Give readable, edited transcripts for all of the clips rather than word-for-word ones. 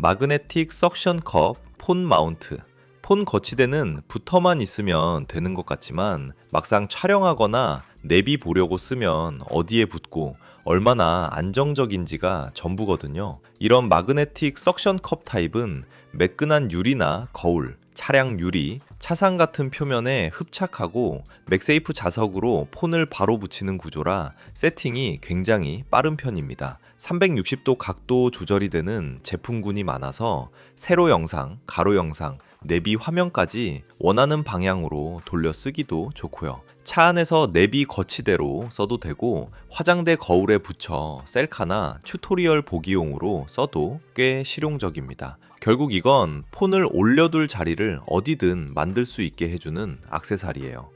마그네틱 석션 컵 폰 마운트. 폰 거치대는 붙어만 있으면 되는 것 같지만 막상 촬영하거나 내비 보려고 쓰면 어디에 붙고 얼마나 안정적인지가 전부거든요. 이런 마그네틱 석션 컵 타입은 매끈한 유리나 거울, 차량 유리, 차상 같은 표면에 흡착하고 맥세이프 자석으로 폰을 바로 붙이는 구조라 세팅이 굉장히 빠른 편입니다. 360도 각도 조절이 되는 제품군이 많아서 세로 영상, 가로 영상, 내비 화면까지 원하는 방향으로 돌려 쓰기도 좋고요. 차 안에서 내비 거치대로 써도 되고 화장대 거울에 붙여 셀카나 튜토리얼 보기용으로 써도 꽤 실용적입니다. 결국 이건 폰을 올려둘 자리를 어디든 만들 수 있게 해주는 액세서리예요.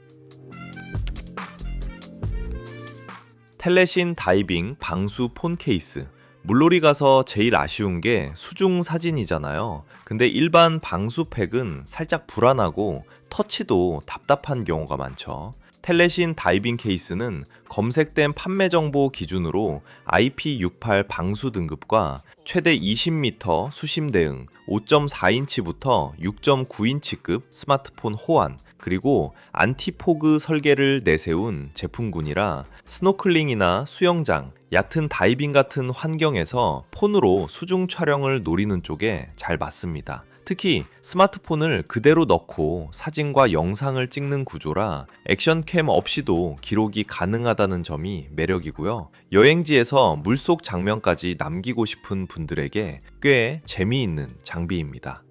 텔레신 다이빙 방수 폰 케이스. 물놀이 가서 제일 아쉬운 게 수중 사진이잖아요. 근데 일반 방수팩은 살짝 불안하고 터치도 답답한 경우가 많죠. 텔레신 다이빙 케이스는 검색된 판매 정보 기준으로 IP68 방수 등급과 최대 20m 수심 대응, 5.4인치부터 6.9인치급 스마트폰 호환, 그리고 안티포그 설계를 내세운 제품군이라 스노클링이나 수영장, 얕은 다이빙 같은 환경에서 폰으로 수중 촬영을 노리는 쪽에 잘 맞습니다. 특히 스마트폰을 그대로 넣고 사진과 영상을 찍는 구조라 액션캠 없이도 기록이 가능하다는 점이 매력이고요. 여행지에서 물속 장면까지 남기고 싶은 분들에게 꽤 재미있는 장비입니다.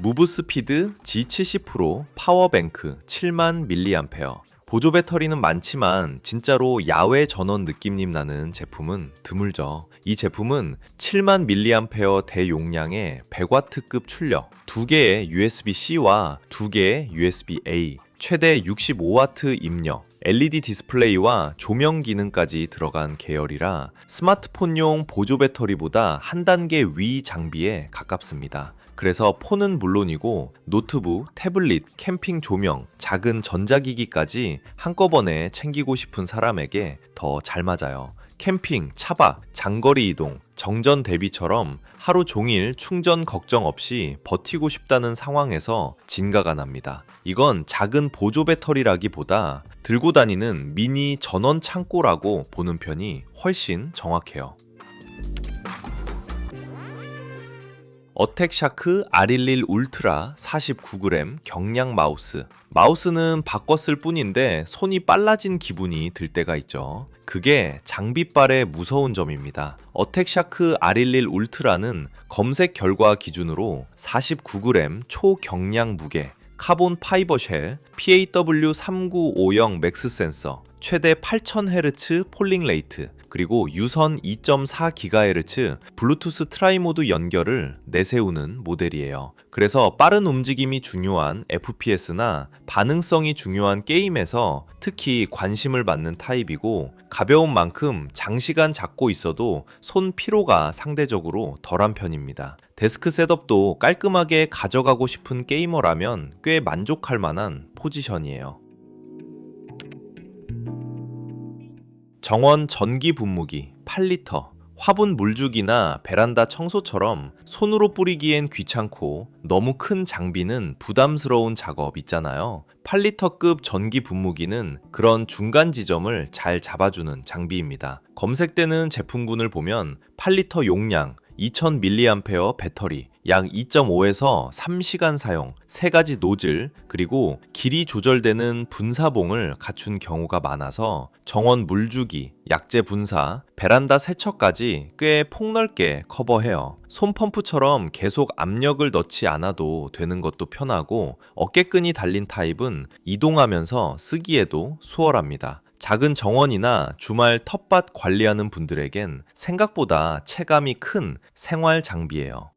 무브스피드 G70 프로 파워뱅크 7만 mAh. 보조 배터리는 많지만 진짜로 야외 전원 느낌님 나는 제품은 드물죠. 이 제품은 7만 mAh 대용량의 100W급 출력, 2개의 USB-C와 2개의 USB-A, 최대 65W 입력, LED 디스플레이와 조명 기능까지 들어간 계열이라 스마트폰용 보조 배터리보다 한 단계 위 장비에 가깝습니다. 그래서 폰은 물론이고 노트북, 태블릿, 캠핑 조명, 작은 전자기기까지 한꺼번에 챙기고 싶은 사람에게 더 잘 맞아요. 캠핑, 차박, 장거리 이동, 정전 대비처럼 하루 종일 충전 걱정 없이 버티고 싶다는 상황에서 진가가 납니다. 이건 작은 보조 배터리라기보다 들고 다니는 미니 전원 창고라고 보는 편이 훨씬 정확해요. 어택샤크 R11 울트라 49g 경량 마우스. 마우스는 바꿨을 뿐인데 손이 빨라진 기분이 들 때가 있죠. 그게 장비빨의 무서운 점입니다. 어택샤크 R11 울트라는 검색 결과 기준으로 49g 초경량 무게, 카본 파이버 쉘, PAW3950 맥스 센서, 최대 8000Hz 폴링 레이트, 그리고 유선 2.4GHz 블루투스 트라이모드 연결을 내세우는 모델이에요. 그래서 빠른 움직임이 중요한 FPS나 반응성이 중요한 게임에서 특히 관심을 받는 타입이고 가벼운 만큼 장시간 잡고 있어도 손 피로가 상대적으로 덜한 편입니다. 데스크 셋업도 깔끔하게 가져가고 싶은 게이머라면 꽤 만족할 만한 포지션이에요. 정원 전기 분무기 8리터. 화분 물주기나 베란다 청소처럼 손으로 뿌리기엔 귀찮고 너무 큰 장비는 부담스러운 작업 있잖아요. 8리터급 전기 분무기는 그런 중간 지점을 잘 잡아주는 장비입니다. 검색되는 제품군을 보면 8리터 용량, 2000mAh 배터리, 약 2.5에서 3시간 사용, 3가지 노즐, 그리고 길이 조절되는 분사봉을 갖춘 경우가 많아서 정원 물주기, 약재 분사, 베란다 세척까지 꽤 폭넓게 커버해요. 손펌프처럼 계속 압력을 넣지 않아도 되는 것도 편하고 어깨끈이 달린 타입은 이동하면서 쓰기에도 수월합니다. 작은 정원이나 주말 텃밭 관리하는 분들에겐 생각보다 체감이 큰 생활 장비예요.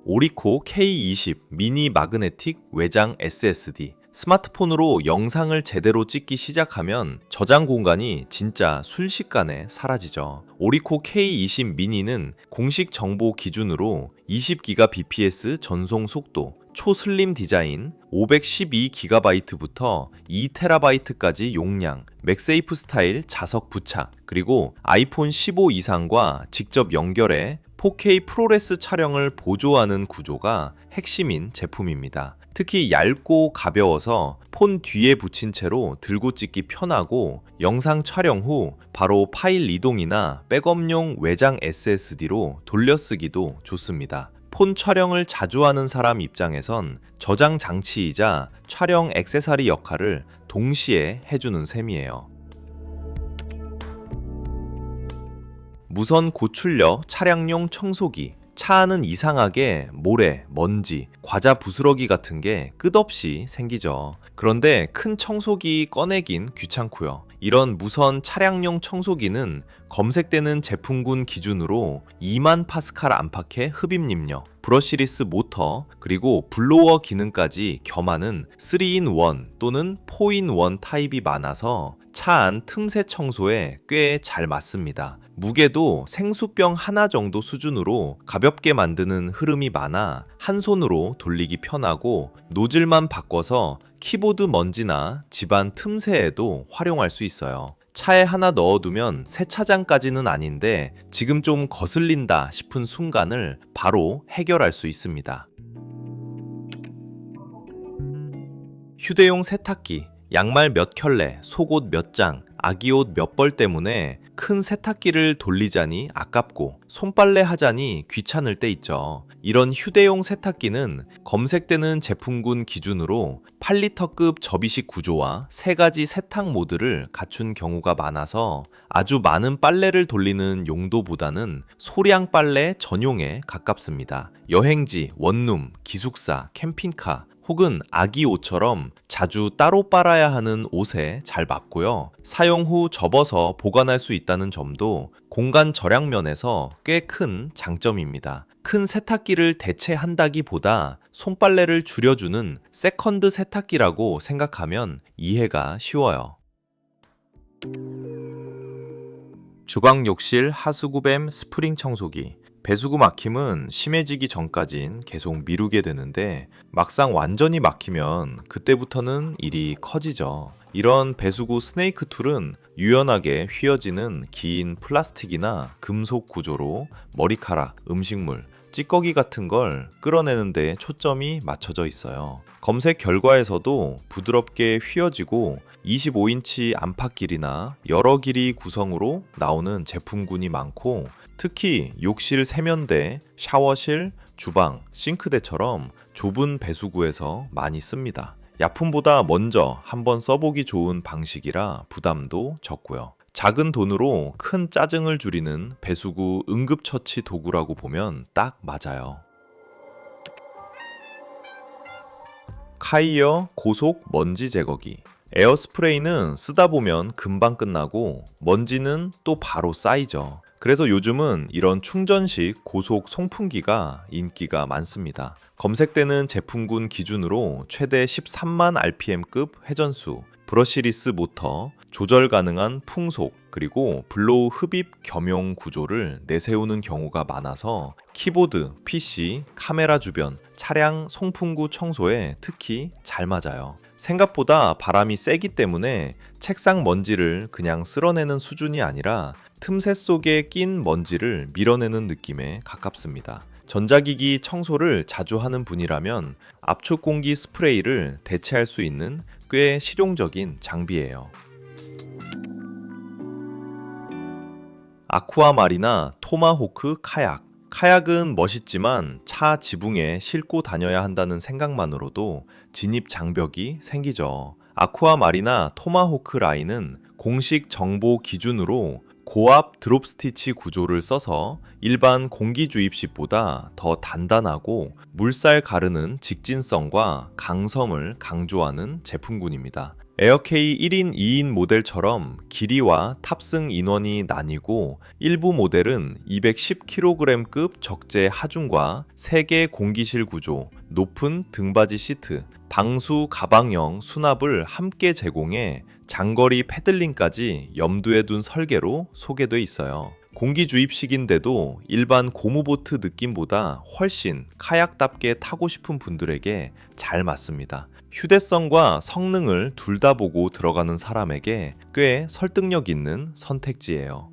오리코 K20 미니 마그네틱 외장 SSD. 스마트폰으로 영상을 제대로 찍기 시작하면 저장 공간이 진짜 순식간에 사라지죠. 오리코 K20 미니는 공식 정보 기준으로 20Gbps 전송 속도, 초슬림 디자인, 512GB부터 2TB까지 용량, 맥세이프 스타일 자석 부착, 그리고 아이폰 15 이상과 직접 연결해 4K 프로레스 촬영을 보조하는 구조가 핵심인 제품입니다. 특히 얇고 가벼워서 폰 뒤에 붙인 채로 들고 찍기 편하고 영상 촬영 후 바로 파일 이동이나 백업용 외장 SSD로 돌려쓰기도 좋습니다. 폰 촬영을 자주 하는 사람 입장에선 저장 장치이자 촬영 액세서리 역할을 동시에 해주는 셈이에요. 무선 고출력 차량용 청소기. 차 안은 이상하게 모래, 먼지, 과자 부스러기 같은 게 끝없이 생기죠. 그런데 큰 청소기 꺼내긴 귀찮고요. 이런 무선 차량용 청소기는 검색되는 제품군 기준으로 2만 파스칼 안팎의 흡입력력, 브러시리스 모터, 그리고 블로워 기능까지 겸하는 3in1 또는 4in1 타입이 많아서 차 안 틈새 청소에 꽤 잘 맞습니다. 무게도 생수병 하나 정도 수준으로 가볍게 만드는 흐름이 많아 한 손으로 돌리기 편하고 노즐만 바꿔서 키보드 먼지나 집안 틈새에도 활용할 수 있어요. 차에 하나 넣어두면 세차장까지는 아닌데 지금 좀 거슬린다 싶은 순간을 바로 해결할 수 있습니다. 휴대용 세탁기, 양말 몇 켤레, 속옷 몇 장, 아기옷 몇 벌 때문에 큰 세탁기를 돌리자니 아깝고 손빨래 하자니 귀찮을 때 있죠. 이런 휴대용 세탁기는 검색되는 제품군 기준으로 8리터급 접이식 구조와 3가지 세탁 모드를 갖춘 경우가 많아서 아주 많은 빨래를 돌리는 용도보다는 소량 빨래 전용에 가깝습니다. 여행지, 원룸, 기숙사, 캠핑카, 혹은 아기 옷처럼 자주 따로 빨아야 하는 옷에 잘 맞고요. 사용 후 접어서 보관할 수 있다는 점도 공간 절약 면에서 꽤 큰 장점입니다. 큰 세탁기를 대체한다기보다 손빨래를 줄여주는 세컨드 세탁기라고 생각하면 이해가 쉬워요. 주방 욕실 하수구뱀 스프링 청소기. 배수구 막힘은 심해지기 전까진 계속 미루게 되는데 막상 완전히 막히면 그때부터는 일이 커지죠. 이런 배수구 스네이크 툴은 유연하게 휘어지는 긴 플라스틱이나 금속 구조로 머리카락, 음식물, 찌꺼기 같은 걸 끌어내는 데 초점이 맞춰져 있어요. 검색 결과에서도 부드럽게 휘어지고 25인치 안팎 길이나 여러 길이 구성으로 나오는 제품군이 많고 특히 욕실 세면대, 샤워실, 주방, 싱크대처럼 좁은 배수구에서 많이 씁니다. 약품보다 먼저 한번 써보기 좋은 방식이라 부담도 적고요. 작은 돈으로 큰 짜증을 줄이는 배수구 응급처치 도구라고 보면 딱 맞아요. 카이어 고속 먼지 제거기. 에어스프레이는 쓰다 보면 금방 끝나고 먼지는 또 바로 쌓이죠. 그래서 요즘은 이런 충전식 고속 송풍기가 인기가 많습니다. 검색되는 제품군 기준으로 최대 13만 RPM급 회전수, 브러시리스 모터, 조절 가능한 풍속, 그리고 블로우 흡입 겸용 구조를 내세우는 경우가 많아서 키보드, PC, 카메라 주변, 차량 송풍구 청소에 특히 잘 맞아요. 생각보다 바람이 세기 때문에 책상 먼지를 그냥 쓸어내는 수준이 아니라 틈새 속에 낀 먼지를 밀어내는 느낌에 가깝습니다. 전자기기 청소를 자주 하는 분이라면 압축 공기 스프레이를 대체할 수 있는 꽤 실용적인 장비예요. 아쿠아마리나 토마호크 카약. 카약은 멋있지만 차 지붕에 싣고 다녀야 한다는 생각만으로도 진입 장벽이 생기죠. 아쿠아마리나 토마호크 라인은 공식 정보 기준으로 고압 드롭 스티치 구조를 써서 일반 공기 주입식보다 더 단단하고 물살 가르는 직진성과 강성을 강조하는 제품군입니다. 에어케이 1인 2인 모델처럼 길이와 탑승 인원이 나뉘고 일부 모델은 210kg급 적재 하중과 3개 공기실 구조, 높은 등받이 시트, 방수 가방형 수납을 함께 제공해 장거리 패들링까지 염두에 둔 설계로 소개돼 있어요. 공기 주입식인데도 일반 고무보트 느낌보다 훨씬 카약답게 타고 싶은 분들에게 잘 맞습니다. 휴대성과 성능을 둘 다 보고 들어가는 사람에게 꽤 설득력 있는 선택지예요.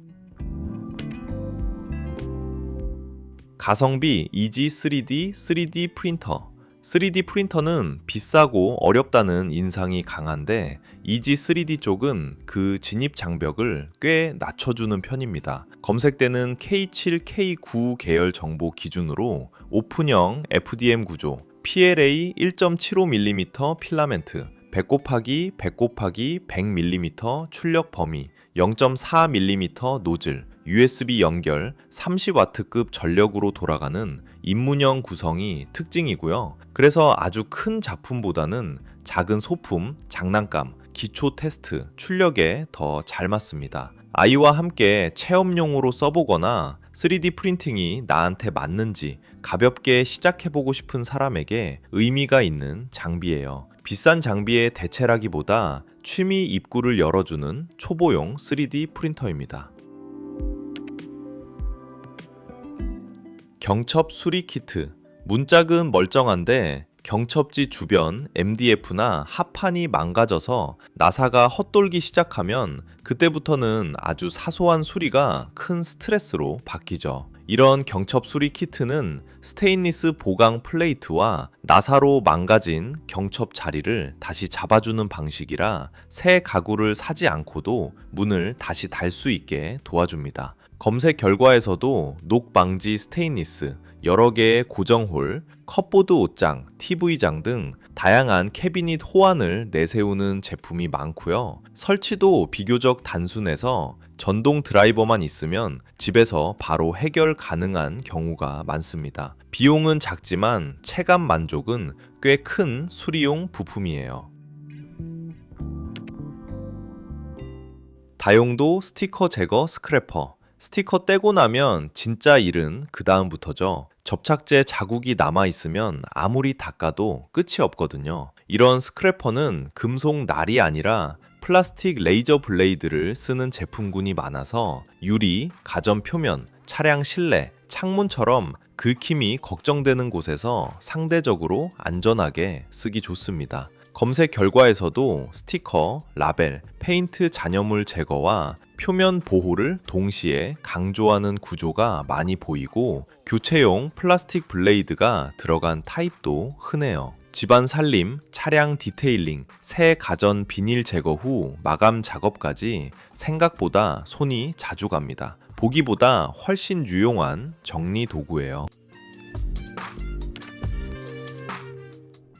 가성비 이지 3D 프린터. 3D 프린터는 비싸고 어렵다는 인상이 강한데 이지 3D 쪽은 그 진입 장벽을 꽤 낮춰주는 편입니다. 검색되는 K7, K9 계열 정보 기준으로 오픈형 FDM 구조, PLA 1.75mm 필라멘트, 100×100×100mm 출력 범위, 0.4mm 노즐, USB 연결, 30W급 전력으로 돌아가는 입문형 구성이 특징이고요. 그래서 아주 큰 작품보다는 작은 소품, 장난감, 기초 테스트, 출력에 더 잘 맞습니다. 아이와 함께 체험용으로 써보거나 3D 프린팅이 나한테 맞는지 가볍게 시작해보고 싶은 사람에게 의미가 있는 장비예요. 비싼 장비의 대체라기보다 취미 입구를 열어주는 초보용 3D 프린터입니다. 경첩 수리 키트. 문짝은 멀쩡한데 경첩지 주변 MDF나 합판이 망가져서 나사가 헛돌기 시작하면 그때부터는 아주 사소한 수리가 큰 스트레스로 바뀌죠. 이런 경첩 수리 키트는 스테인리스 보강 플레이트와 나사로 망가진 경첩 자리를 다시 잡아주는 방식이라 새 가구를 사지 않고도 문을 다시 달 수 있게 도와줍니다. 검색 결과에서도 녹 방지 스테인리스, 여러 개의 고정홀, 컵보드 옷장, TV장 등 다양한 캐비닛 호환을 내세우는 제품이 많고요. 설치도 비교적 단순해서 전동 드라이버만 있으면 집에서 바로 해결 가능한 경우가 많습니다. 비용은 작지만 체감 만족은 꽤 큰 수리용 부품이에요. 다용도 스티커 제거 스크래퍼. 스티커 떼고 나면 진짜 일은 그 다음부터죠. 접착제 자국이 남아있으면 아무리 닦아도 끝이 없거든요. 이런 스크래퍼는 금속 날이 아니라 플라스틱 레이저 블레이드를 쓰는 제품군이 많아서 유리, 가전 표면, 차량 실내, 창문처럼 긁힘이 걱정되는 곳에서 상대적으로 안전하게 쓰기 좋습니다. 검색 결과에서도 스티커, 라벨, 페인트 잔여물 제거와 표면 보호를 동시에 강조하는 구조가 많이 보이고 교체용 플라스틱 블레이드가 들어간 타입도 흔해요. 집안 살림, 차량 디테일링, 새 가전 비닐 제거 후 마감 작업까지 생각보다 손이 자주 갑니다. 보기보다 훨씬 유용한 정리 도구예요.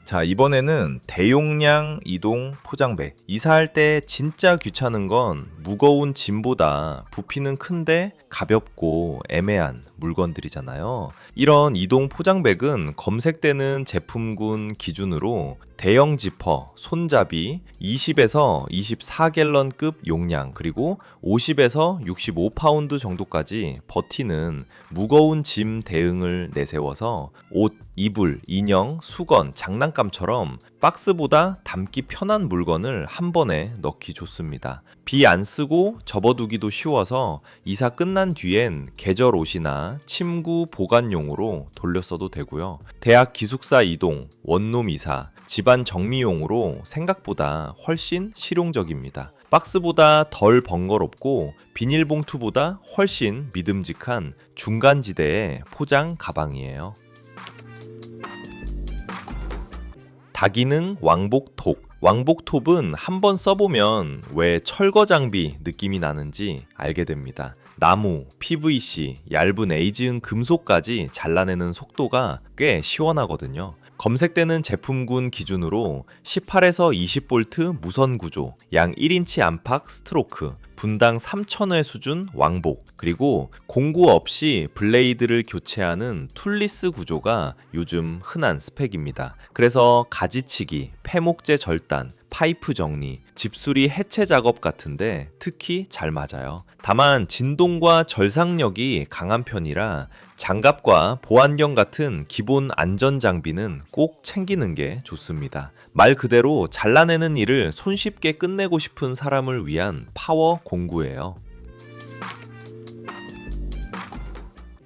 자, 이번에는 대용량 이동 포장백. 이사할 때 진짜 귀찮은 건 무거운 짐보다 부피는 큰데 가볍고 애매한 물건들이잖아요. 이런 이동 포장백은 검색되는 제품군 기준으로 대형 지퍼, 손잡이, 20에서 24갤런급 용량, 그리고 50에서 65파운드 정도까지 버티는 무거운 짐 대응을 내세워서 옷, 이불, 인형, 수건, 장난감처럼 박스보다 담기 편한 물건을 한 번에 넣기 좋습니다. 비 안 쓰고 접어두기도 쉬워서 이사 끝난 뒤엔 계절 옷이나 침구 보관용으로 돌려 써도 되고요. 대학 기숙사 이동, 원룸 이사, 집안 정리용으로 생각보다 훨씬 실용적입니다. 박스보다 덜 번거롭고 비닐봉투보다 훨씬 믿음직한 중간지대의 포장 가방이에요. 다기능 왕복톱. 왕복톱은 한번 써보면 왜 철거 장비 느낌이 나는지 알게 됩니다. 나무, PVC, 얇은 에이즈은 금속까지 잘라내는 속도가 꽤 시원하거든요. 검색되는 제품군 기준으로 18에서 20V 무선 구조, 양 1인치 안팎 스트로크, 분당 3,000회 수준 왕복, 그리고 공구 없이 블레이드를 교체하는 툴리스 구조가 요즘 흔한 스펙입니다. 그래서 가지치기, 폐목재 절단, 파이프 정리, 집수리 해체 작업 같은데 특히 잘 맞아요. 다만 진동과 절삭력이 강한 편이라 장갑과 보안경 같은 기본 안전 장비는 꼭 챙기는 게 좋습니다. 말 그대로 잘라내는 일을 손쉽게 끝내고 싶은 사람을 위한 파워 공구예요.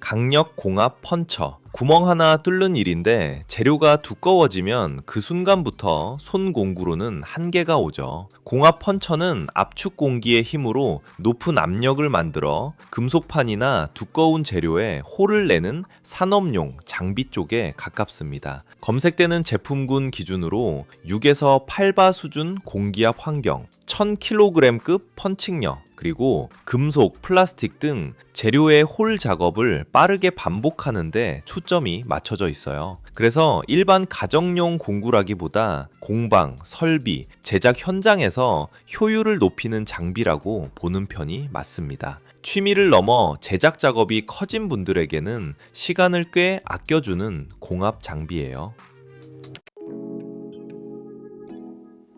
강력 공압 펀처. 구멍 하나 뚫는 일인데 재료가 두꺼워지면 그 순간부터 손 공구로는 한계가 오죠. 공압 펀처는 압축 공기의 힘으로 높은 압력을 만들어 금속판이나 두꺼운 재료에 홀을 내는 산업용 장비 쪽에 가깝습니다. 검색되는 제품군 기준으로 6에서 8바 수준 공기압 환경, 1000kg급 펀칭력, 그리고 금속, 플라스틱 등 재료의 홀 작업을 빠르게 반복하는데 초점이 맞춰져 있어요. 그래서 일반 가정용 공구라기보다 공방, 설비, 제작 현장에서 효율을 높이는 장비라고 보는 편이 맞습니다. 취미를 넘어 제작 작업이 커진 분들에게는 시간을 꽤 아껴주는 공합 장비예요.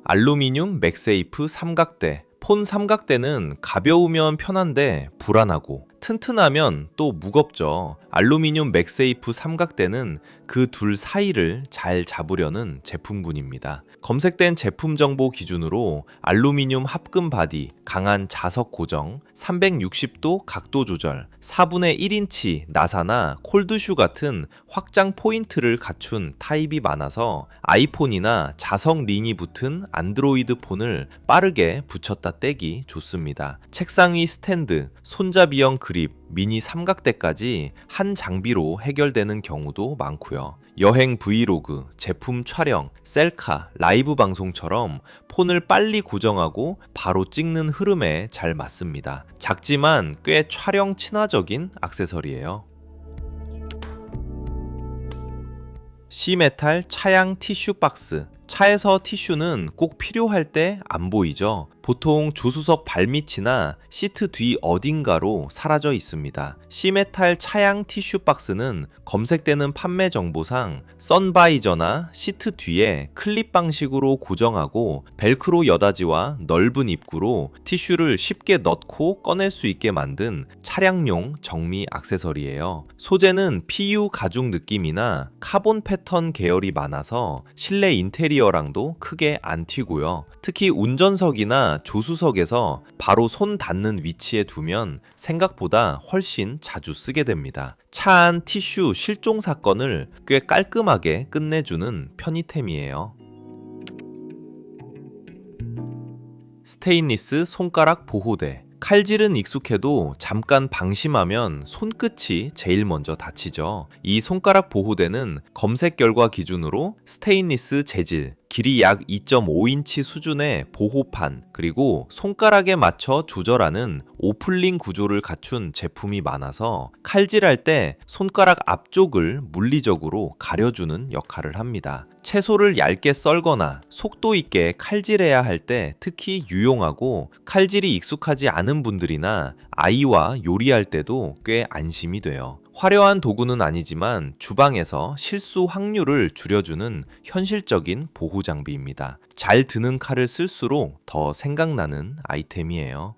알루미늄 맥세이프 삼각대. 폰 삼각대는 가벼우면 편한데 불안하고 튼튼하면 또 무겁죠. 알루미늄 맥세이프 삼각대는 그 둘 사이를 잘 잡으려는 제품군입니다. 검색된 제품 정보 기준으로 알루미늄 합금 바디, 강한 자석 고정, 360도 각도 조절, 4분의 1인치 나사나 콜드슈 같은 확장 포인트를 갖춘 타입이 많아서 아이폰이나 자석 린이 붙은 안드로이드 폰을 빠르게 붙였다 떼기 좋습니다. 책상 위 스탠드, 손잡이형 그립, 미니 삼각대까지 한 장비로 해결되는 경우도 많고요. 여행 브이로그, 제품 촬영, 셀카, 라이브 방송처럼 폰을 빨리 고정하고 바로 찍는 흐름에 잘 맞습니다. 작지만 꽤 촬영 친화적인 액세서리예요. 시메탈 차양 티슈 박스. 차에서 티슈는 꼭 필요할 때 안 보이죠. 보통 조수석 발밑이나 시트 뒤 어딘가로 사라져 있습니다. 시메탈 차양 티슈 박스는 검색되는 판매 정보상 선바이저나 시트 뒤에 클립 방식으로 고정하고 벨크로 여닫이와 넓은 입구로 티슈를 쉽게 넣고 꺼낼 수 있게 만든 차량용 정미 액세서리예요. 소재는 PU 가죽 느낌이나 카본 패턴 계열이 많아서 실내 인테리어랑도 크게 안 튀고요. 특히 운전석이나 조수석에서 바로 손 닿는 위치에 두면 생각보다 훨씬 자주 쓰게 됩니다. 차 안 티슈 실종 사건을 꽤 깔끔하게 끝내주는 편의템이에요. 스테인리스 손가락 보호대. 칼질은 익숙해도 잠깐 방심하면 손끝이 제일 먼저 다치죠. 이 손가락 보호대는 검색 결과 기준으로 스테인리스 재질, 길이 약 2.5인치 수준의 보호판, 그리고 손가락에 맞춰 조절하는 오플링 구조를 갖춘 제품이 많아서 칼질할 때 손가락 앞쪽을 물리적으로 가려주는 역할을 합니다. 채소를 얇게 썰거나 속도 있게 칼질해야 할 때 특히 유용하고 칼질이 익숙하지 않은 분들이나 아이와 요리할 때도 꽤 안심이 돼요. 화려한 도구는 아니지만 주방에서 실수 확률을 줄여주는 현실적인 보호 장비입니다. 잘 드는 칼을 쓸수록 더 생각나는 아이템이에요.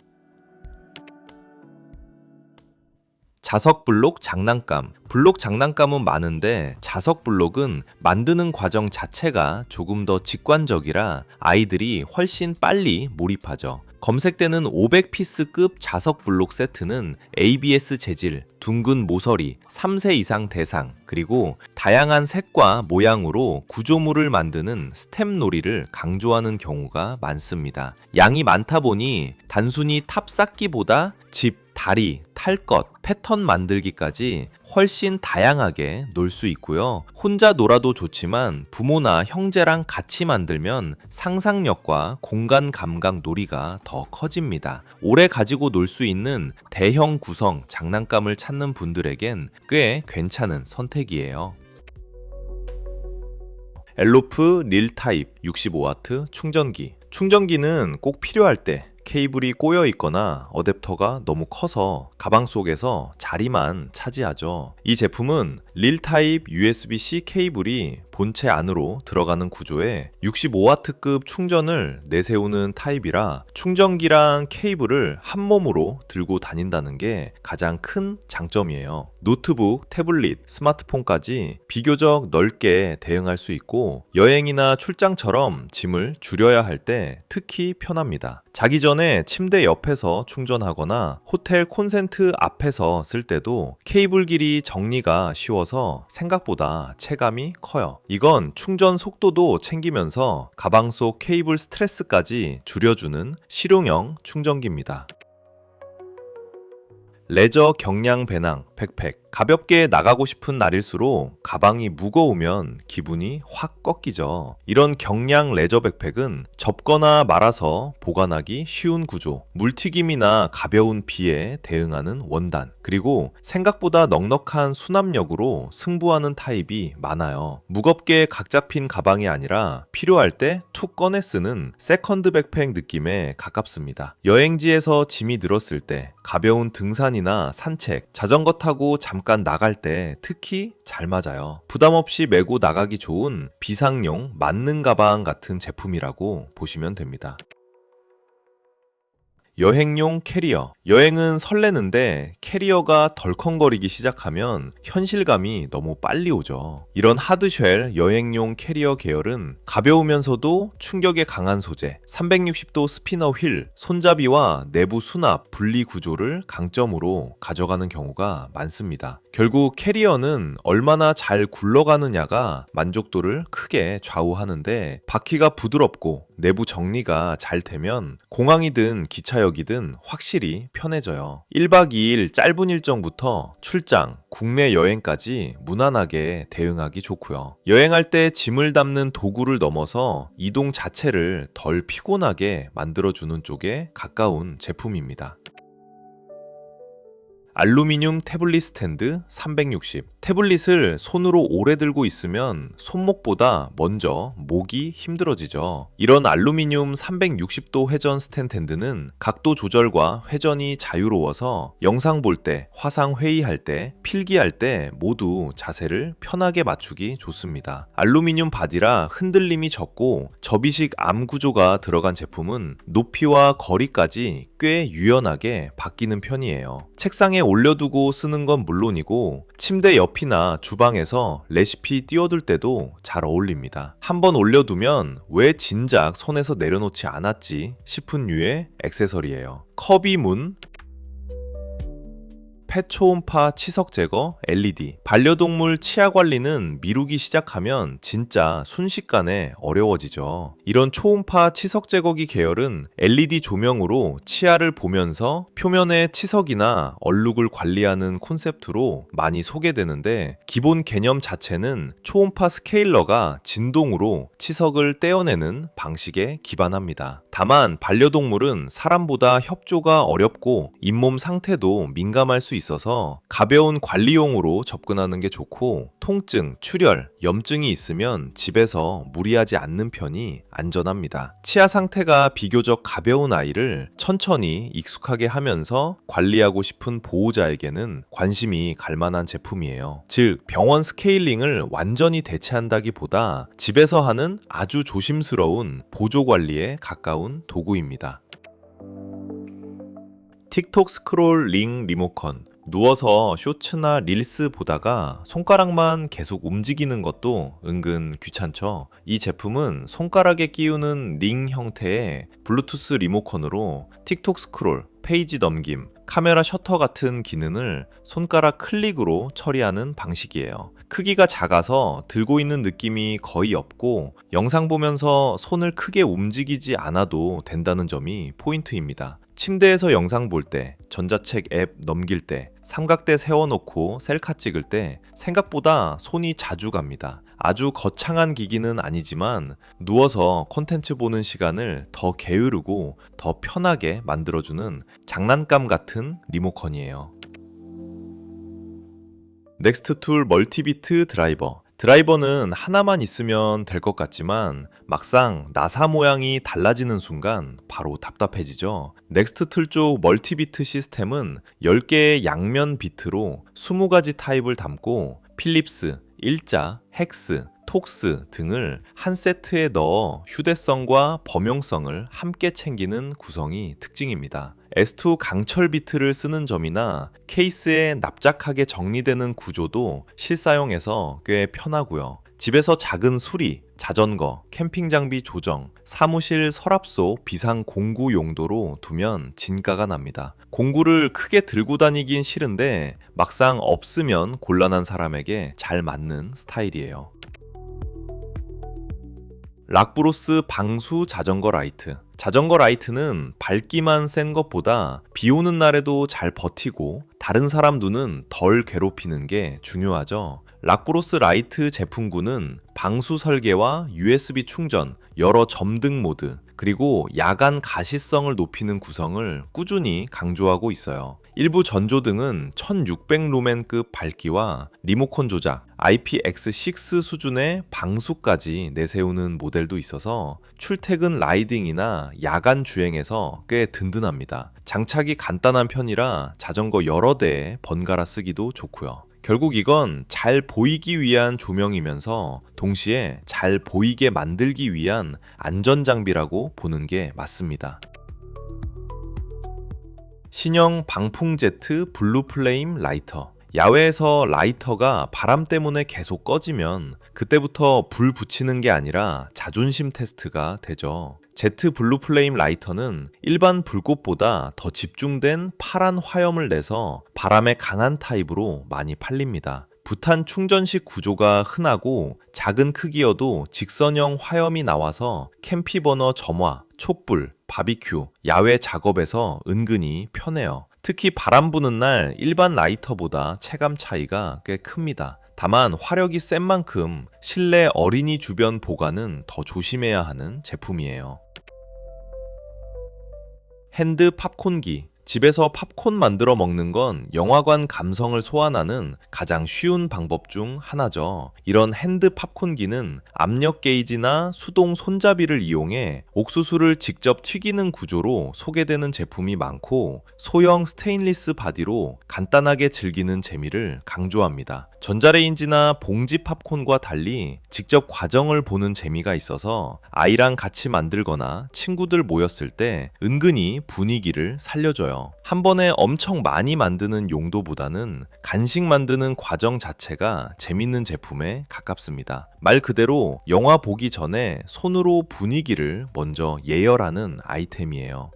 자석 블록 장난감. 블록 장난감은 많은데 자석 블록은 만드는 과정 자체가 조금 더 직관적이라 아이들이 훨씬 빨리 몰입하죠. 검색되는 500피스급 자석 블록 세트는 ABS 재질, 둥근 모서리, 3세 이상 대상, 그리고 다양한 색과 모양으로 구조물을 만드는 스템 놀이를 강조하는 경우가 많습니다. 양이 많다 보니 단순히 탑 쌓기보다 집, 다리, 탈 것, 패턴 만들기까지 훨씬 다양하게 놀 수 있고요. 혼자 놀아도 좋지만 부모나 형제랑 같이 만들면 상상력과 공간 감각 놀이가 더 커집니다. 오래 가지고 놀 수 있는 대형 구성 장난감을 찾는 분들에겐 꽤 괜찮은 선택이에요. 엘로프 릴 타입 65W 충전기. 충전기는 꼭 필요할 때 케이블이 꼬여 있거나 어댑터가 너무 커서 가방 속에서 자리만 차지하죠. 이 제품은 릴 타입 USB-C 케이블이 본체 안으로 들어가는 구조에 65W급 충전을 내세우는 타입이라 충전기랑 케이블을 한 몸으로 들고 다닌다는 게 가장 큰 장점이에요. 노트북, 태블릿, 스마트폰까지 비교적 넓게 대응할 수 있고 여행이나 출장처럼 짐을 줄여야 할 때 특히 편합니다. 자기 전에 침대 옆에서 충전하거나 호텔 콘센트 앞에서 쓸 때도 케이블 길이 정리가 쉬워서 생각보다 체감이 커요. 이건 충전 속도도 챙기면서 가방 속 케이블 스트레스까지 줄여주는 실용형 충전기입니다. 레저 경량 배낭, 백팩. 가볍게 나가고 싶은 날일수록 가방이 무거우면 기분이 확 꺾이죠. 이런 경량 레저 백팩은 접거나 말아서 보관하기 쉬운 구조, 물튀김이나 가벼운 비에 대응하는 원단, 그리고 생각보다 넉넉한 수납력으로 승부하는 타입이 많아요. 무겁게 각 잡힌 가방이 아니라 필요할 때 툭 꺼내 쓰는 세컨드 백팩 느낌에 가깝습니다. 여행지에서 짐이 늘었을 때, 가벼운 등산이나 산책, 자전거 타고 잠깐 나갈 때 특히 잘 맞아요. 부담 없이 메고 나가기 좋은 비상용 만능 가방 같은 제품이라고 보시면 됩니다. 여행용 캐리어. 여행은 설레는데 캐리어가 덜컹거리기 시작하면 현실감이 너무 빨리 오죠. 이런 하드쉘 여행용 캐리어 계열은 가벼우면서도 충격에 강한 소재, 360도 스피너 휠, 손잡이와 내부 수납, 분리 구조를 강점으로 가져가는 경우가 많습니다. 결국 캐리어는 얼마나 잘 굴러가느냐가 만족도를 크게 좌우하는데 바퀴가 부드럽고 내부 정리가 잘 되면 공항이든 기차역이든 확실히 편해져요. 1박 2일 짧은 일정부터 출장, 국내 여행까지 무난하게 대응하기 좋고요. 여행할 때 짐을 담는 도구를 넘어서 이동 자체를 덜 피곤하게 만들어주는 쪽에 가까운 제품입니다. 알루미늄 태블릿 스탠드 360. 태블릿을 손으로 오래 들고 있으면 손목보다 먼저 목이 힘들어지죠. 이런 알루미늄 360도 회전 스탠드는 각도 조절과 회전이 자유로워서 영상 볼 때, 화상 회의할 때, 필기할 때 모두 자세를 편하게 맞추기 좋습니다. 알루미늄 바디라 흔들림이 적고 접이식 암 구조가 들어간 제품은 높이와 거리까지 꽤 유연하게 바뀌는 편이에요. 책상에 올려두고 쓰는 건 물론이고 침대 옆이나 주방에서 레시피 띄워둘 때도 잘 어울립니다. 한번 올려두면 왜 진작 손에서 내려놓지 않았지 싶은 류의 액세서리예요. 커비문, 펫 초음파 치석 제거 LED. 반려동물 치아 관리는 미루기 시작하면 진짜 순식간에 어려워지죠. 이런 초음파 치석 제거기 계열은 LED 조명으로 치아를 보면서 표면의 치석이나 얼룩을 관리하는 콘셉트로 많이 소개되는데 기본 개념 자체는 초음파 스케일러가 진동으로 치석을 떼어내는 방식에 기반합니다. 다만 반려동물은 사람보다 협조가 어렵고 잇몸 상태도 민감할 수 있어서 가벼운 관리용으로 접근하는 게 좋고 통증, 출혈, 염증이 있으면 집에서 무리하지 않는 편이 안전합니다. 치아 상태가 비교적 가벼운 아이를 천천히 익숙하게 하면서 관리하고 싶은 보호자에게는 관심이 갈 만한 제품이에요. 즉, 병원 스케일링을 완전히 대체한다기보다 집에서 하는 아주 조심스러운 보조 관리에 가까운 도구입니다. 틱톡 스크롤 링 리모컨. 누워서 쇼츠나 릴스 보다가 손가락만 계속 움직이는 것도 은근 귀찮죠. 이 제품은 손가락에 끼우는 링 형태의 블루투스 리모컨으로 틱톡 스크롤, 페이지 넘김, 카메라 셔터 같은 기능을 손가락 클릭으로 처리하는 방식이에요. 크기가 작아서 들고 있는 느낌이 거의 없고 영상 보면서 손을 크게 움직이지 않아도 된다는 점이 포인트입니다. 침대에서 영상 볼 때, 전자책 앱 넘길 때, 삼각대 세워놓고 셀카 찍을 때 생각보다 손이 자주 갑니다. 아주 거창한 기기는 아니지만 누워서 콘텐츠 보는 시간을 더 게으르고 더 편하게 만들어주는 장난감 같은 리모컨이에요. 넥스트툴 멀티비트 드라이버. 드라이버는 하나만 있으면 될 것 같지만 막상 나사 모양이 달라지는 순간 바로 답답해지죠. 넥스트툴 쪽 멀티비트 시스템은 10개의 양면 비트로 20가지 타입을 담고 필립스, 일자, 헥스, 톡스 등을 한 세트에 넣어 휴대성과 범용성을 함께 챙기는 구성이 특징입니다. S2 강철 비트를 쓰는 점이나 케이스에 납작하게 정리되는 구조도 실사용에서 꽤 편하고요. 집에서 작은 수리, 자전거, 캠핑 장비 조정, 사무실 서랍소 비상 공구 용도로 두면 진가가 납니다. 공구를 크게 들고 다니긴 싫은데 막상 없으면 곤란한 사람에게 잘 맞는 스타일이에요. 락브로스 방수 자전거 라이트. 자전거 라이트는 밝기만 센 것보다 비 오는 날에도 잘 버티고 다른 사람 눈은 덜 괴롭히는 게 중요하죠. 락브로스 라이트 제품군은 방수 설계와 USB 충전, 여러 점등 모드, 그리고 야간 가시성을 높이는 구성을 꾸준히 강조하고 있어요. 일부 전조등은 1600루멘급 밝기와 리모컨 조작, IPX6 수준의 방수까지 내세우는 모델도 있어서 출퇴근 라이딩이나 야간 주행에서 꽤 든든합니다. 장착이 간단한 편이라 자전거 여러 대에 번갈아 쓰기도 좋고요. 결국 이건 잘 보이기 위한 조명이면서 동시에 잘 보이게 만들기 위한 안전장비라고 보는 게 맞습니다. 신형 방풍제트 블루플레임 라이터. 야외에서 라이터가 바람 때문에 계속 꺼지면 그때부터 불 붙이는 게 아니라 자존심 테스트가 되죠. 제트 블루플레임 라이터는 일반 불꽃보다 더 집중된 파란 화염을 내서 바람에 강한 타입으로 많이 팔립니다. 부탄 충전식 구조가 흔하고 작은 크기여도 직선형 화염이 나와서 캠피버너 점화, 촛불, 바비큐, 야외 작업에서 은근히 편해요. 특히 바람 부는 날 일반 라이터보다 체감 차이가 꽤 큽니다. 다만 화력이 센 만큼 실내 어린이 주변 보관은 더 조심해야 하는 제품이에요. 핸드 팝콘기. 집에서 팝콘 만들어 먹는 건 영화관 감성을 소환하는 가장 쉬운 방법 중 하나죠. 이런 핸드 팝콘기는 압력 게이지나 수동 손잡이를 이용해 옥수수를 직접 튀기는 구조로 소개되는 제품이 많고 소형 스테인리스 바디로 간단하게 즐기는 재미를 강조합니다. 전자레인지나 봉지 팝콘과 달리 직접 과정을 보는 재미가 있어서 아이랑 같이 만들거나 친구들 모였을 때 은근히 분위기를 살려줘요. 한 번에 엄청 많이 만드는 용도보다는 간식 만드는 과정 자체가 재밌는 제품에 가깝습니다. 말 그대로 영화 보기 전에 손으로 분위기를 먼저 예열하는 아이템이에요.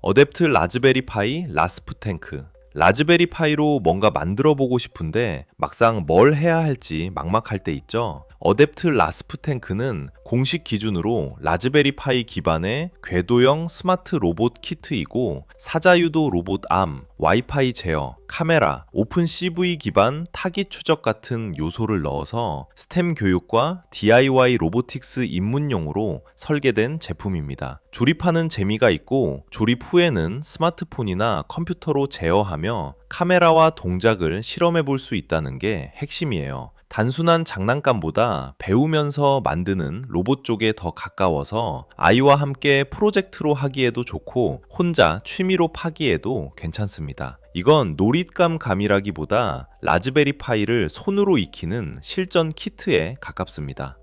어댑트 라즈베리 파이 라스프 탱크. 라즈베리 파이로 뭔가 만들어 보고 싶은데 막상 뭘 해야 할지 막막할 때 있죠. 어댑트 라스프 탱크는 공식 기준으로 라즈베리 파이 기반의 궤도형 스마트 로봇 키트이고 사자유도 로봇 암, 와이파이 제어, 카메라, 오픈 CV 기반 타깃 추적 같은 요소를 넣어서 스템 교육과 DIY 로보틱스 입문용으로 설계된 제품입니다. 조립하는 재미가 있고 조립 후에는 스마트폰이나 컴퓨터로 제어하며 카메라와 동작을 실험해 볼 수 있다는 게 핵심이에요. 단순한 장난감보다 배우면서 만드는 로봇 쪽에 더 가까워서 아이와 함께 프로젝트로 하기에도 좋고 혼자 취미로 파기에도 괜찮습니다. 이건 놀잇감 감이라기보다 라즈베리 파이를 손으로 익히는 실전 키트에 가깝습니다.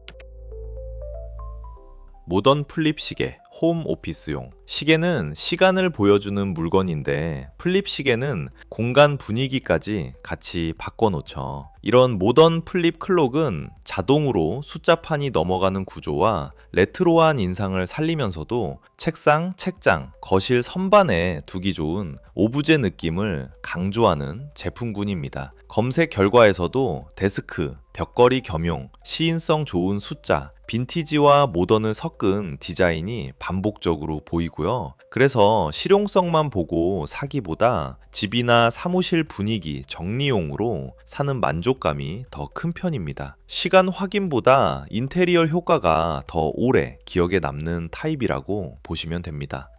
모던 플립 시계, 홈 오피스용. 시계는 시간을 보여주는 물건인데 플립 시계는 공간 분위기까지 같이 바꿔놓죠. 이런 모던 플립 클록은 자동으로 숫자판이 넘어가는 구조와 레트로한 인상을 살리면서도 책상, 책장, 거실 선반에 두기 좋은 오브제 느낌을 강조하는 제품군입니다. 검색 결과에서도 데스크, 벽걸이 겸용, 시인성 좋은 숫자, 빈티지와 모던을 섞은 디자인이 반복적으로 보이고요. 그래서 실용성만 보고 사기보다 집이나 사무실 분위기 정리용으로 사는 만족감이 더 큰 편입니다. 시간 확인보다 인테리어 효과가 더 오래 기억에 남는 타입이라고 보시면 됩니다.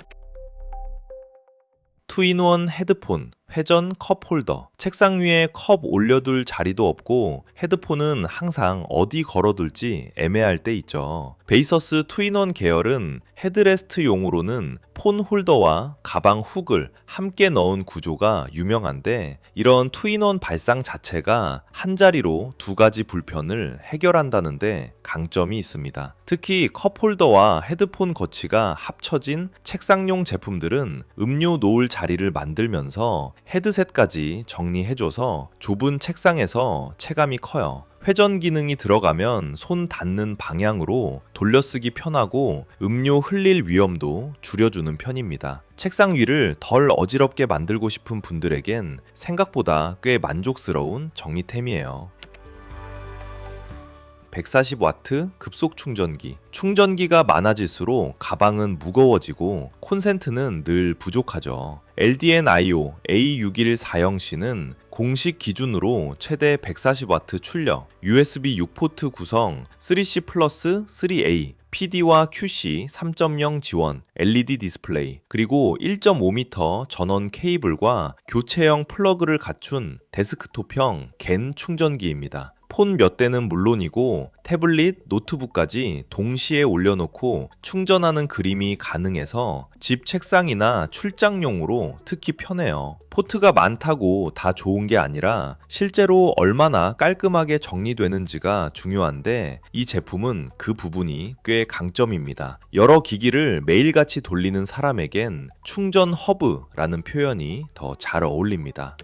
투인원 헤드폰, 회전 컵홀더. 책상 위에 컵 올려둘 자리도 없고 헤드폰은 항상 어디 걸어둘지 애매할 때 있죠. 베이서스 투인원 계열은 헤드레스트용으로는 폰 홀더와 가방 훅을 함께 넣은 구조가 유명한데, 이런 투인원 발상 자체가 한 자리로 두 가지 불편을 해결한다는데 강점이 있습니다. 특히 컵홀더와 헤드폰 거치가 합쳐진 책상용 제품들은 음료 놓을 자리를 만들면서 헤드셋까지 정리해줘서 좁은 책상에서 체감이 커요. 회전 기능이 들어가면 손 닿는 방향으로 돌려쓰기 편하고 음료 흘릴 위험도 줄여주는 편입니다. 책상 위를 덜 어지럽게 만들고 싶은 분들에겐 생각보다 꽤 만족스러운 정리템이에요. 140W 급속 충전기. 충전기가 많아질수록 가방은 무거워지고 콘센트는 늘 부족하죠. LDN-IO A6140C는 공식 기준으로 최대 140W 출력, USB 6포트 구성, 3C 플러스 3A, PD와 QC 3.0 지원, LED 디스플레이, 그리고 1.5m 전원 케이블과 교체형 플러그를 갖춘 데스크톱형 겐 충전기입니다. 폰 몇 대는 물론이고 태블릿, 노트북까지 동시에 올려놓고 충전하는 그림이 가능해서 집 책상이나 출장용으로 특히 편해요. 포트가 많다고 다 좋은 게 아니라 실제로 얼마나 깔끔하게 정리되는지가 중요한데, 이 제품은 그 부분이 꽤 강점입니다. 여러 기기를 매일같이 돌리는 사람에겐 충전 허브라는 표현이 더 잘 어울립니다.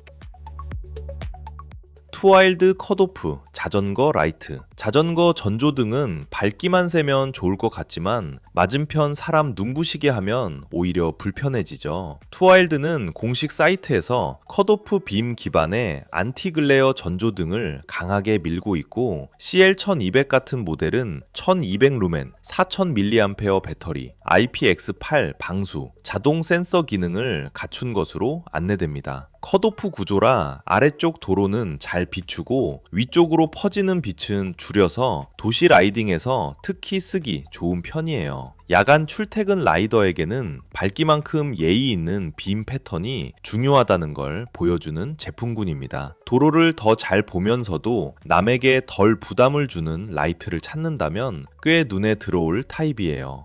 투와일드 컷오프 자전거 라이트. 자전거 전조등은 밝기만 세면 좋을 것 같지만 맞은편 사람 눈부시게 하면 오히려 불편해지죠. 투와일드는 공식 사이트에서 컷오프 빔 기반의 안티글레어 전조등을 강하게 밀고 있고, CL1200 같은 모델은 1200 루멘, 4000mAh 배터리, IPX8 방수, 자동 센서 기능을 갖춘 것으로 안내됩니다. 컷오프 구조라 아래쪽 도로는 잘 비추고 위쪽으로 퍼지는 빛은 줄여서 도시 라이딩에서 특히 쓰기 좋은 편이에요. 야간 출퇴근 라이더에게는 밝기만큼 예의 있는 빔 패턴이 중요하다는 걸 보여주는 제품군입니다. 도로를 더 잘 보면서도 남에게 덜 부담을 주는 라이트를 찾는다면 꽤 눈에 들어올 타입이에요.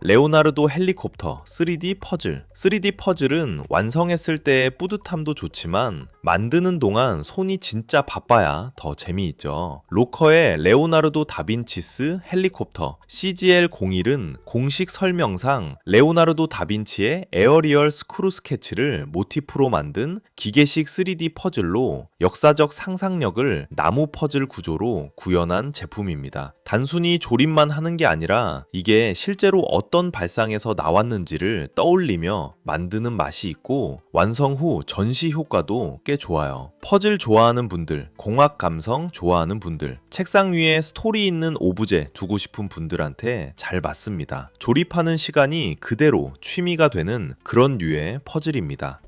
레오나르도 헬리콥터 3D 퍼즐. 3D 퍼즐은 완성했을 때의 뿌듯함도 좋지만 만드는 동안 손이 진짜 바빠야 더 재미있죠. 로커의 레오나르도 다빈치스 헬리콥터 CGL01은 공식 설명상 레오나르도 다빈치의 에어리얼 스크루 스케치를 모티프로 만든 기계식 3D 퍼즐로 역사적 상상력을 나무 퍼즐 구조로 구현한 제품입니다. 단순히 조립만 하는 게 아니라 이게 실제로 어떤 발상에서 나왔는지를 떠올리며 만드는 맛이 있고, 완성 후 전시 효과도 꽤 좋아요. 퍼즐 좋아하는 분들, 공학 감성 좋아하는 분들, 책상 위에 스토리 있는 오브제 두고 싶은 분들한테 잘 맞습니다. 조립하는 시간이 그대로 취미가 되는 그런 류의 퍼즐입니다.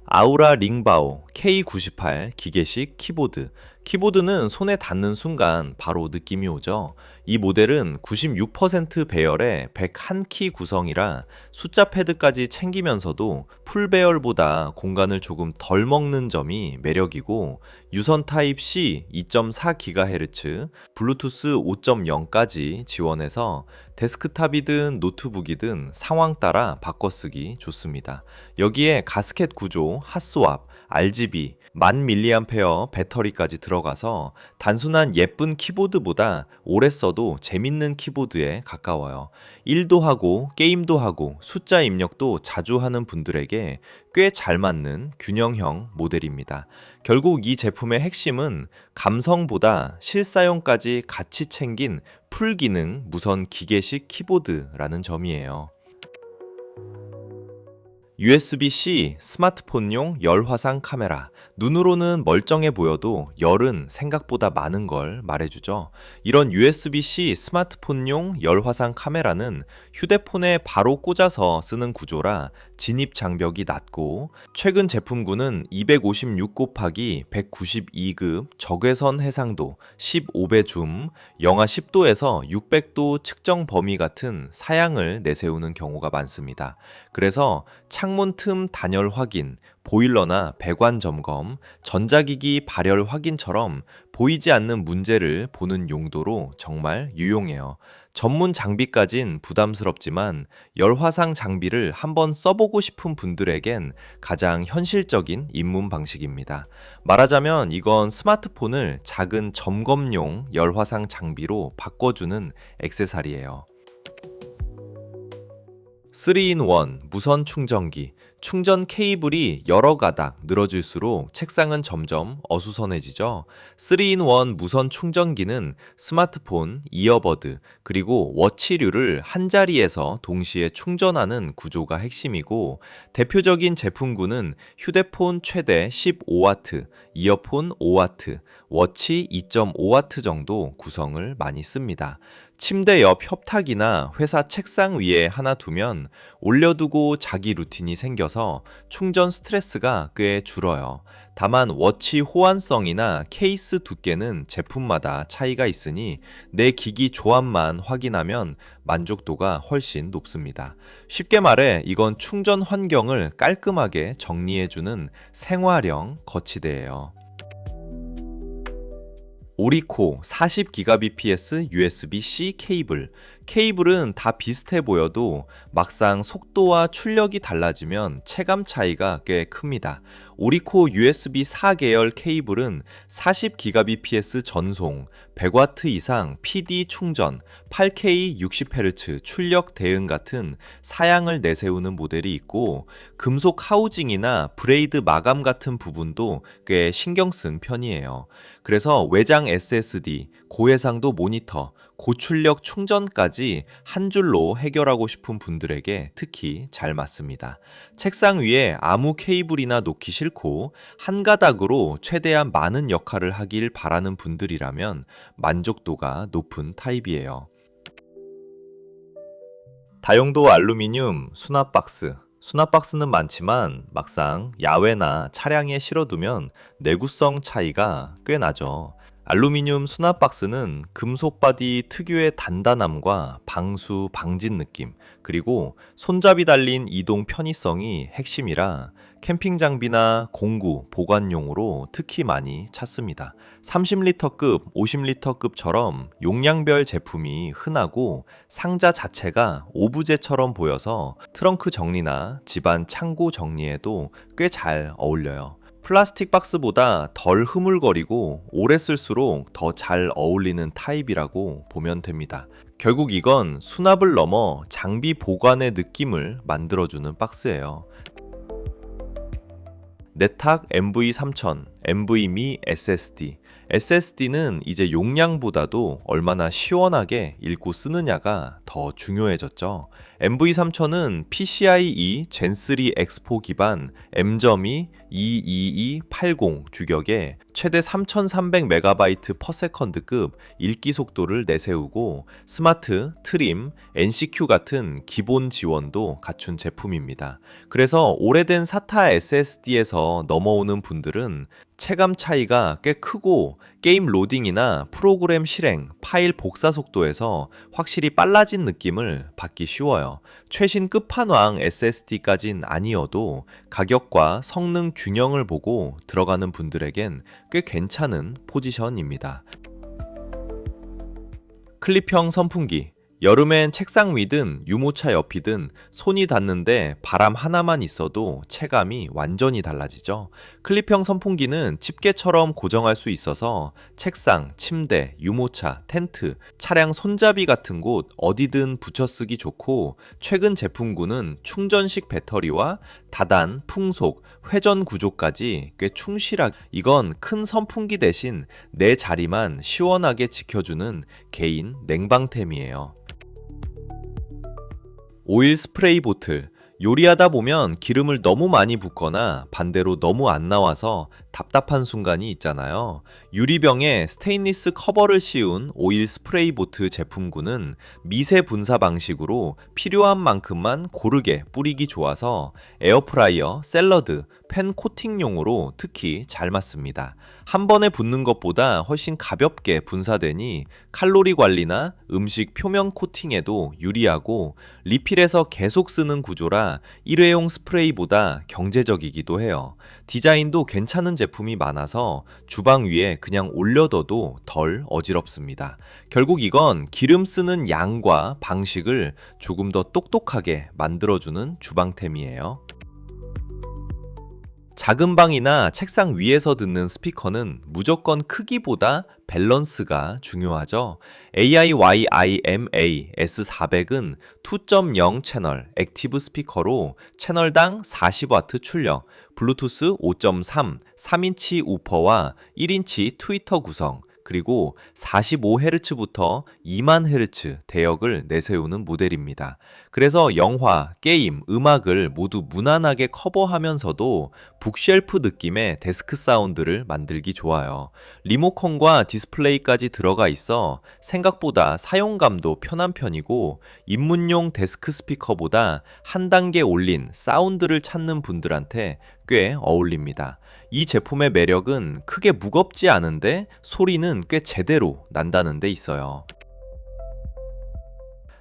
아우라 링바오 K98 기계식 키보드. 키보드는 손에 닿는 순간 바로 느낌이 오죠. 이 모델은 96% 배열의 101키 구성이라 숫자 패드까지 챙기면서도 풀 배열보다 공간을 조금 덜 먹는 점이 매력이고, 유선 타입 C 2.4GHz, 블루투스 5.0까지 지원해서 데스크탑이든 노트북이든 상황 따라 바꿔쓰기 좋습니다. 여기에 가스켓 구조, 핫스왑, RGB, 1000mAh 배터리까지 들어가서 단순한 예쁜 키보드보다 오래 써도 재밌는 키보드에 가까워요. 일도 하고 게임도 하고 숫자 입력도 자주 하는 분들에게 꽤 잘 맞는 균형형 모델입니다. 결국 이 제품의 핵심은 감성보다 실사용까지 같이 챙긴 풀 기능 무선 기계식 키보드라는 점이에요. USB-C 스마트폰용 열화상 카메라. 눈으로는 멀쩡해 보여도 열은 생각보다 많은 걸 말해주죠. 이런 USB-C 스마트폰용 열화상 카메라는 휴대폰에 바로 꽂아서 쓰는 구조라 진입 장벽이 낮고, 최근 제품군은 256 곱하기 192급 적외선 해상도, 15배 줌, 영하 10도에서 600도 측정 범위 같은 사양을 내세우는 경우가 많습니다. 그래서 창문 틈 단열 확인, 보일러나 배관 점검, 전자기기 발열 확인처럼 보이지 않는 문제를 보는 용도로 정말 유용해요. 전문 장비까진 부담스럽지만 열화상 장비를 한번 써보고 싶은 분들에겐 가장 현실적인 입문 방식입니다. 말하자면 이건 스마트폰을 작은 점검용 열화상 장비로 바꿔주는 액세서리예요. 3-in-1 무선 충전기. 충전 케이블이 여러 가닥 늘어질수록 책상은 점점 어수선해지죠. 3-in-1 무선 충전기는 스마트폰, 이어버드, 그리고 워치류를 한 자리에서 동시에 충전하는 구조가 핵심이고, 대표적인 제품군은 휴대폰 최대 15W, 이어폰 5W, 워치 2.5W 정도 구성을 많이 씁니다. 침대 옆 협탁이나 회사 책상 위에 하나 두면 올려두고 자기 루틴이 생겨서 충전 스트레스가 꽤 줄어요. 다만 워치 호환성이나 케이스 두께는 제품마다 차이가 있으니 내 기기 조합만 확인하면 만족도가 훨씬 높습니다. 쉽게 말해 이건 충전 환경을 깔끔하게 정리해주는 생활형 거치대예요. 오리코 40GBps USB-C 케이블. 케이블은 다 비슷해 보여도 막상 속도와 출력이 달라지면 체감 차이가 꽤 큽니다. 오리코 USB 4계열 케이블은 40GBps 전송, 100W 이상 PD 충전, 8K 60Hz 출력 대응 같은 사양을 내세우는 모델이 있고, 금속 하우징이나 브레이드 마감 같은 부분도 꽤 신경 쓴 편이에요. 그래서 외장 SSD, 고해상도 모니터, 고출력 충전까지 한 줄로 해결하고 싶은 분들에게 특히 잘 맞습니다. 책상 위에 아무 케이블이나 놓기 싫고 한 가닥으로 최대한 많은 역할을 하길 바라는 분들이라면 만족도가 높은 타입이에요. 다용도 알루미늄 수납 박스. 수납 박스는 많지만 막상 야외나 차량에 실어두면 내구성 차이가 꽤 나죠. 알루미늄 수납 박스는 금속 바디 특유의 단단함과 방수, 방진 느낌, 그리고 손잡이 달린 이동 편의성이 핵심이라 캠핑 장비나 공구, 보관용으로 특히 많이 찾습니다. 30리터급, 50리터급처럼 용량별 제품이 흔하고 상자 자체가 오브제처럼 보여서 트렁크 정리나 집안 창고 정리에도 꽤 잘 어울려요. 플라스틱 박스보다 덜 흐물거리고 오래 쓸수록 더 잘 어울리는 타입이라고 보면 됩니다. 결국 이건 수납을 넘어 장비 보관의 느낌을 만들어주는 박스예요. 네탁 MV3000, NVMe SSD. SSD는 이제 용량보다도 얼마나 시원하게 읽고 쓰느냐가 더 중요해졌죠. MV3000은 PCIe Gen3 X4 기반 M.2 22280 주격에 최대 3300MB/s급 읽기 속도를 내세우고 스마트, 트림, NCQ 같은 기본 지원도 갖춘 제품입니다. 그래서 오래된 SATA SSD에서 넘어오는 분들은 체감 차이가 꽤 크고 게임 로딩이나 프로그램 실행, 파일 복사 속도에서 확실히 빨라진 느낌을 받기 쉬워요. 최신 끝판왕 SSD까진 아니어도 가격과 성능 균형을 보고 들어가는 분들에겐 꽤 괜찮은 포지션입니다. 클립형 선풍기. 여름엔 책상 위든 유모차 옆이든 손이 닿는데 바람 하나만 있어도 체감이 완전히 달라지죠. 클립형 선풍기는 집게처럼 고정할 수 있어서 책상, 침대, 유모차, 텐트, 차량 손잡이 같은 곳 어디든 붙여 쓰기 좋고, 최근 제품군은 충전식 배터리와 다단, 풍속, 회전 구조까지 꽤 충실하게, 이건 큰 선풍기 대신 내 자리만 시원하게 지켜주는 개인 냉방템이에요. 오일 스프레이 보틀. 요리하다 보면 기름을 너무 많이 붓거나 반대로 너무 안 나와서 답답한 순간이 있잖아요. 유리병에 스테인리스 커버를 씌운 오일 스프레이 보트 제품군은 미세 분사 방식으로 필요한 만큼만 고르게 뿌리기 좋아서 에어프라이어, 샐러드, 팬 코팅용으로 특히 잘 맞습니다. 한 번에 붓는 것보다 훨씬 가볍게 분사되니 칼로리 관리나 음식 표면 코팅에도 유리하고 리필해서 계속 쓰는 구조라 일회용 스프레이보다 경제적이기도 해요. 디자인도 괜찮은 제품이 많아서 주방 위에 그냥 올려둬도 덜 어지럽습니다. 결국 이건 기름 쓰는 양과 방식을 조금 더 똑똑하게 만들어주는 주방템이에요. 작은 방이나 책상 위에서 듣는 스피커는 무조건 크기보다 밸런스가 중요하죠. AIYIMA S400은 2.0 채널 액티브 스피커로 채널당 40W 출력, 블루투스 5.3, 3인치 우퍼와 1인치 트위터 구성, 그리고 45Hz부터 20,000Hz 대역을 내세우는 모델입니다. 그래서 영화, 게임, 음악을 모두 무난하게 커버하면서도 북쉘프 느낌의 데스크 사운드를 만들기 좋아요. 리모컨과 디스플레이까지 들어가 있어 생각보다 사용감도 편한 편이고 입문용 데스크 스피커보다 한 단계 올린 사운드를 찾는 분들한테 꽤 어울립니다. 이 제품의 매력은 크게 무겁지 않은데 소리는 꽤 제대로 난다는 데 있어요.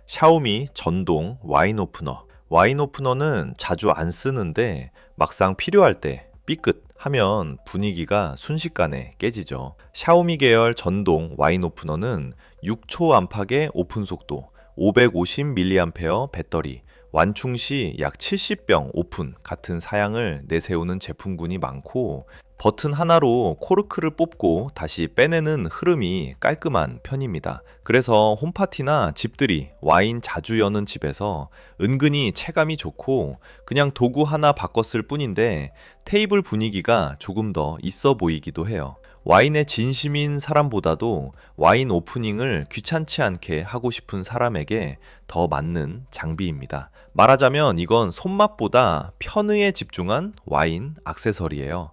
샤오미 전동 와인 오프너. 와인 오프너는 자주 안 쓰는데 막상 필요할 때 삐끗 하면 분위기가 순식간에 깨지죠. 샤오미 계열 전동 와인 오프너는 6초 안팎의 오픈 속도, 550mAh 배터리, 완충 시 약 70병 오픈 같은 사양을 내세우는 제품군이 많고 버튼 하나로 코르크를 뽑고 다시 빼내는 흐름이 깔끔한 편입니다. 그래서 홈파티나 집들이 와인 자주 여는 집에서 은근히 체감이 좋고 그냥 도구 하나 바꿨을 뿐인데 테이블 분위기가 조금 더 있어 보이기도 해요. 와인에 진심인 사람보다도 와인 오프닝을 귀찮지 않게 하고 싶은 사람에게 더 맞는 장비입니다. 말하자면 이건 손맛보다 편의에 집중한 와인 액세서리예요.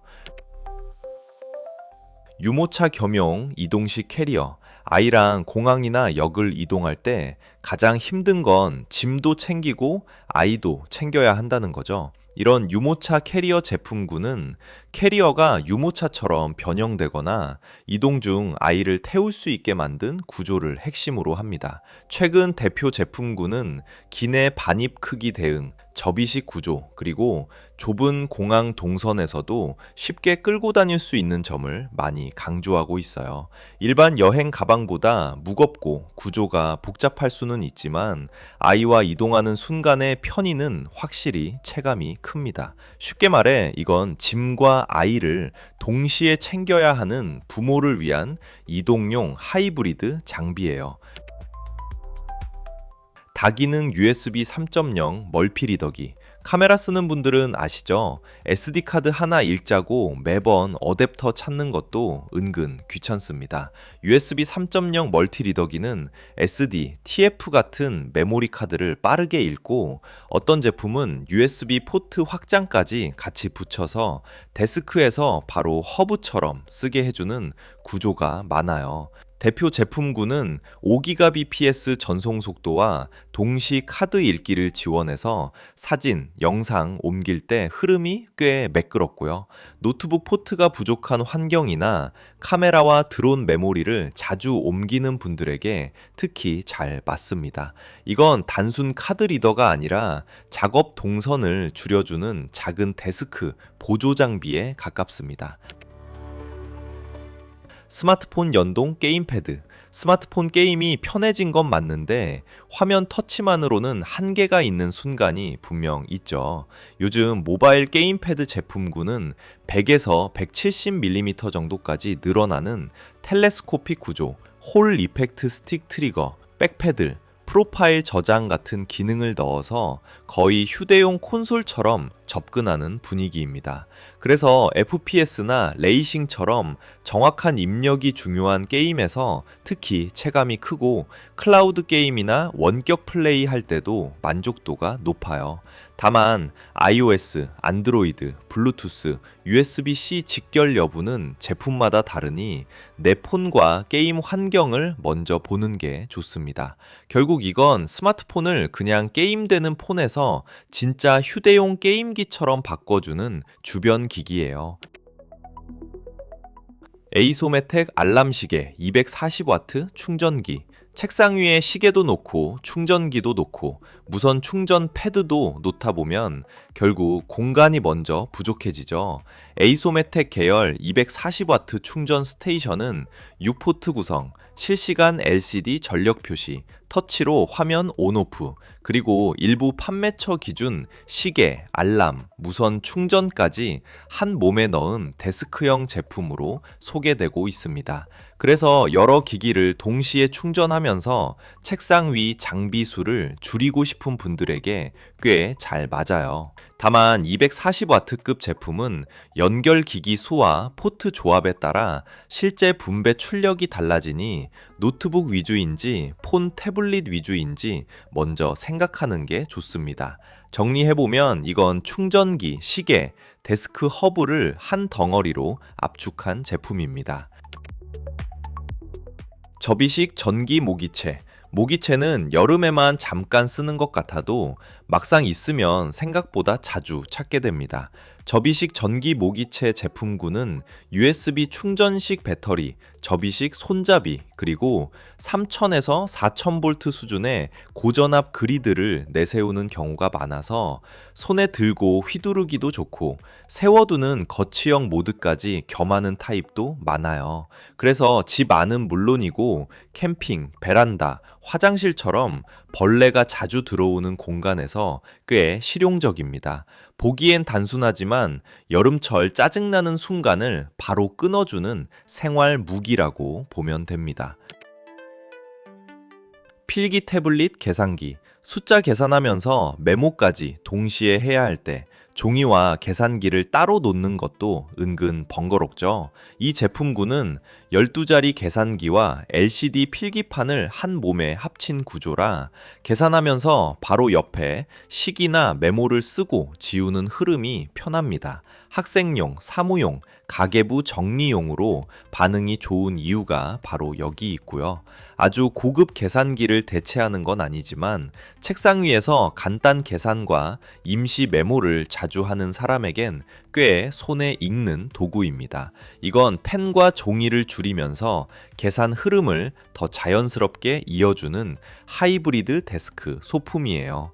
유모차 겸용 이동식 캐리어. 아이랑 공항이나 역을 이동할 때 가장 힘든 건 짐도 챙기고 아이도 챙겨야 한다는 거죠. 이런 유모차 캐리어 제품군은 캐리어가 유모차처럼 변형되거나 이동 중 아이를 태울 수 있게 만든 구조를 핵심으로 합니다. 최근 대표 제품군은 기내 반입 크기 대응, 접이식 구조, 그리고 좁은 공항 동선에서도 쉽게 끌고 다닐 수 있는 점을 많이 강조하고 있어요. 일반 여행 가방보다 무겁고 구조가 복잡할 수는 있지만 아이와 이동하는 순간의 편의는 확실히 체감이 큽니다. 쉽게 말해 이건 짐과 아이를 동시에 챙겨야 하는 부모를 위한 이동용 하이브리드 장비예요. 다기능 USB 3.0 멀티 리더기. 카메라 쓰는 분들은 아시죠? SD카드 하나 읽자고 매번 어댑터 찾는 것도 은근 귀찮습니다. USB 3.0 멀티 리더기는 SD, TF 같은 메모리 카드를 빠르게 읽고 어떤 제품은 USB 포트 확장까지 같이 붙여서 데스크에서 바로 허브처럼 쓰게 해주는 구조가 많아요. 대표 제품군은 5GBps 전송 속도와 동시 카드 읽기를 지원해서 사진, 영상 옮길 때 흐름이 꽤 매끄럽고요. 노트북 포트가 부족한 환경이나 카메라와 드론 메모리를 자주 옮기는 분들에게 특히 잘 맞습니다. 이건 단순 카드 리더가 아니라 작업 동선을 줄여주는 작은 데스크 보조 장비에 가깝습니다. 스마트폰 연동 게임패드. 스마트폰 게임이 편해진 건 맞는데 화면 터치만으로는 한계가 있는 순간이 분명 있죠. 요즘 모바일 게임패드 제품군은 100에서 170mm 정도까지 늘어나는 텔레스코픽 구조, 홀 이펙트 스틱 트리거, 백패들, 프로파일 저장 같은 기능을 넣어서 거의 휴대용 콘솔처럼 접근하는 분위기입니다. 그래서 FPS나 레이싱처럼 정확한 입력이 중요한 게임에서 특히 체감이 크고 클라우드 게임이나 원격 플레이 할 때도 만족도가 높아요. 다만 iOS, 안드로이드, 블루투스, USB-C 직결 여부는 제품마다 다르니 내 폰과 게임 환경을 먼저 보는 게 좋습니다. 결국 이건 스마트폰을 그냥 게임되는 폰에서 진짜 휴대용 게임기처럼 바꿔주는 주변 기기예요. 에이소메텍 알람 시계 240W 충전기, 책상 위에 시계도 놓고 충전기도 놓고 무선 충전 패드도 놓다 보면 결국 공간이 먼저 부족해지죠. 에이소메텍 계열 240W 충전 스테이션은 6포트 구성, 실시간 LCD 전력 표시, 터치로 화면 온오프, 그리고 일부 판매처 기준 시계, 알람, 무선 충전까지 한 몸에 넣은 데스크형 제품으로 소개되고 있습니다. 그래서 여러 기기를 동시에 충전하면서 책상 위 장비 수를 줄이고 싶은 분들에게 꽤 잘 맞아요. 다만 240W급 제품은 연결 기기 수와 포트 조합에 따라 실제 분배 출력이 달라지니 노트북 위주인지 폰 태블릿 위주인지 먼저 생각하는 게 좋습니다. 정리해보면 이건 충전기, 시계, 데스크 허브를 한 덩어리로 압축한 제품입니다. 접이식 전기 모기채. 모기채는 여름에만 잠깐 쓰는 것 같아도 막상 있으면 생각보다 자주 찾게 됩니다. 접이식 전기 모기채 제품군은 USB 충전식 배터리, 접이식 손잡이, 그리고 3000에서 4000V 수준의 고전압 그리드를 내세우는 경우가 많아서 손에 들고 휘두르기도 좋고 세워두는 거치형 모드까지 겸하는 타입도 많아요. 그래서 집 안은 물론이고 캠핑, 베란다, 화장실처럼 벌레가 자주 들어오는 공간에서 꽤 실용적입니다. 보기엔 단순하지만 여름철 짜증나는 순간을 바로 끊어주는 생활 무기라고 보면 됩니다. 필기 태블릿 계산기. 숫자 계산하면서 메모까지 동시에 해야 할 때 종이와 계산기를 따로 놓는 것도 은근 번거롭죠. 이 제품군은 12자리 계산기와 LCD 필기판을 한 몸에 합친 구조라 계산하면서 바로 옆에 식이나 메모를 쓰고 지우는 흐름이 편합니다. 학생용, 사무용, 가계부 정리용으로 반응이 좋은 이유가 바로 여기 있고요. 아주 고급 계산기를 대체하는 건 아니지만 책상 위에서 간단 계산과 임시 메모를 자주 하는 사람에겐 꽤 손에 익는 도구입니다. 이건 펜과 종이를 줄이면서 계산 흐름을 더 자연스럽게 이어주는 하이브리드 데스크 소품이에요.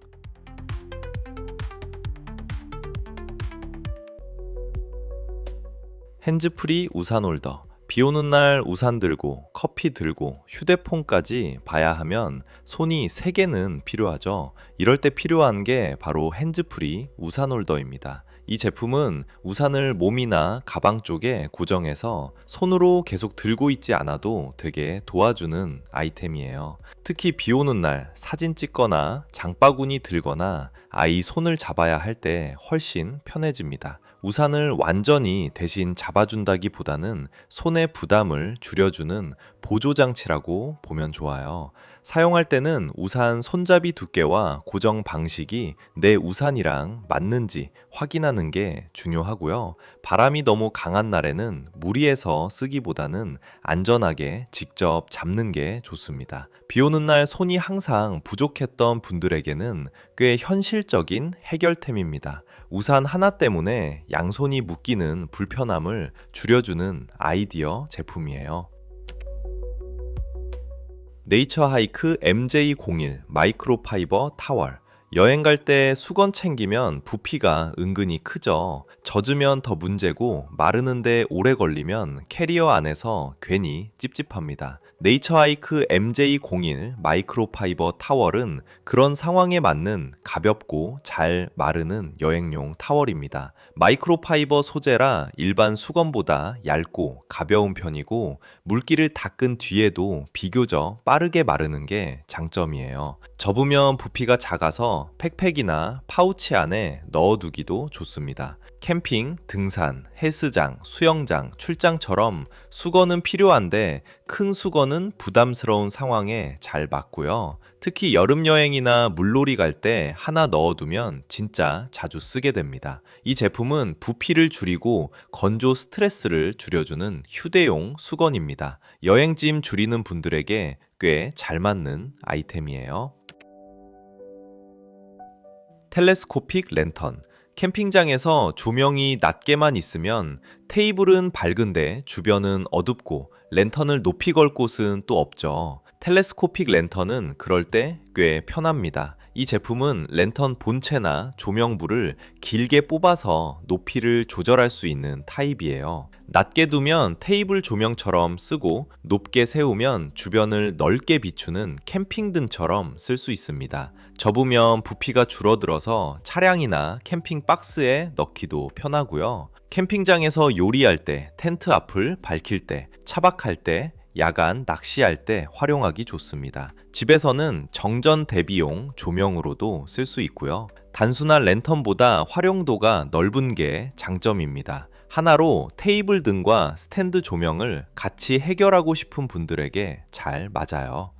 핸즈프리 우산 홀더. 비 오는 날 우산 들고 커피 들고 휴대폰까지 봐야 하면 손이 3개는 필요하죠. 이럴 때 필요한 게 바로 핸즈프리 우산 홀더입니다. 이 제품은 우산을 몸이나 가방 쪽에 고정해서 손으로 계속 들고 있지 않아도 되게 도와주는 아이템이에요. 특히 비 오는 날 사진 찍거나 장바구니 들거나 아이 손을 잡아야 할 때 훨씬 편해집니다. 우산을 완전히 대신 잡아준다기보다는 손의 부담을 줄여주는 보조장치라고 보면 좋아요. 사용할 때는 우산 손잡이 두께와 고정 방식이 내 우산이랑 맞는지 확인하는 게 중요하고요. 바람이 너무 강한 날에는 무리해서 쓰기보다는 안전하게 직접 잡는 게 좋습니다. 비 오는 날 손이 항상 부족했던 분들에게는 꽤 현실적인 해결템입니다. 우산 하나 때문에 양손이 묶이는 불편함을 줄여주는 아이디어 제품이에요. 네이처하이크 MJ01 마이크로파이버 타월. 여행 갈 때 수건 챙기면 부피가 은근히 크죠. 젖으면 더 문제고 마르는데 오래 걸리면 캐리어 안에서 괜히 찝찝합니다. 네이처하이크 MJ01 마이크로파이버 타월은 그런 상황에 맞는 가볍고 잘 마르는 여행용 타월입니다. 마이크로파이버 소재라 일반 수건보다 얇고 가벼운 편이고 물기를 닦은 뒤에도 비교적 빠르게 마르는 게 장점이에요. 접으면 부피가 작아서 있어서 백팩이나 파우치 안에 넣어두기도 좋습니다. 캠핑, 등산, 헬스장, 수영장, 출장처럼 수건은 필요한데 큰 수건은 부담스러운 상황에 잘 맞고요. 특히 여름 여행이나 물놀이 갈 때 하나 넣어두면 진짜 자주 쓰게 됩니다. 이 제품은 부피를 줄이고 건조 스트레스를 줄여주는 휴대용 수건입니다. 여행짐 줄이는 분들에게 꽤 잘 맞는 아이템이에요. 텔레스코픽 랜턴. 캠핑장에서 조명이 낮게만 있으면 테이블은 밝은데 주변은 어둡고 랜턴을 높이 걸 곳은 또 없죠. 텔레스코픽 랜턴은 그럴 때 꽤 편합니다. 이 제품은 랜턴 본체나 조명부를 길게 뽑아서 높이를 조절할 수 있는 타입이에요. 낮게 두면 테이블 조명처럼 쓰고 높게 세우면 주변을 넓게 비추는 캠핑등처럼 쓸 수 있습니다. 접으면 부피가 줄어들어서 차량이나 캠핑 박스에 넣기도 편하고요. 캠핑장에서 요리할 때, 텐트 앞을 밝힐 때, 차박할 때, 야간 낚시할 때 활용하기 좋습니다. 집에서는 정전 대비용 조명으로도 쓸 수 있고요. 단순한 랜턴보다 활용도가 넓은 게 장점입니다. 하나로 테이블 등과 스탠드 조명을 같이 해결하고 싶은 분들에게 잘 맞아요.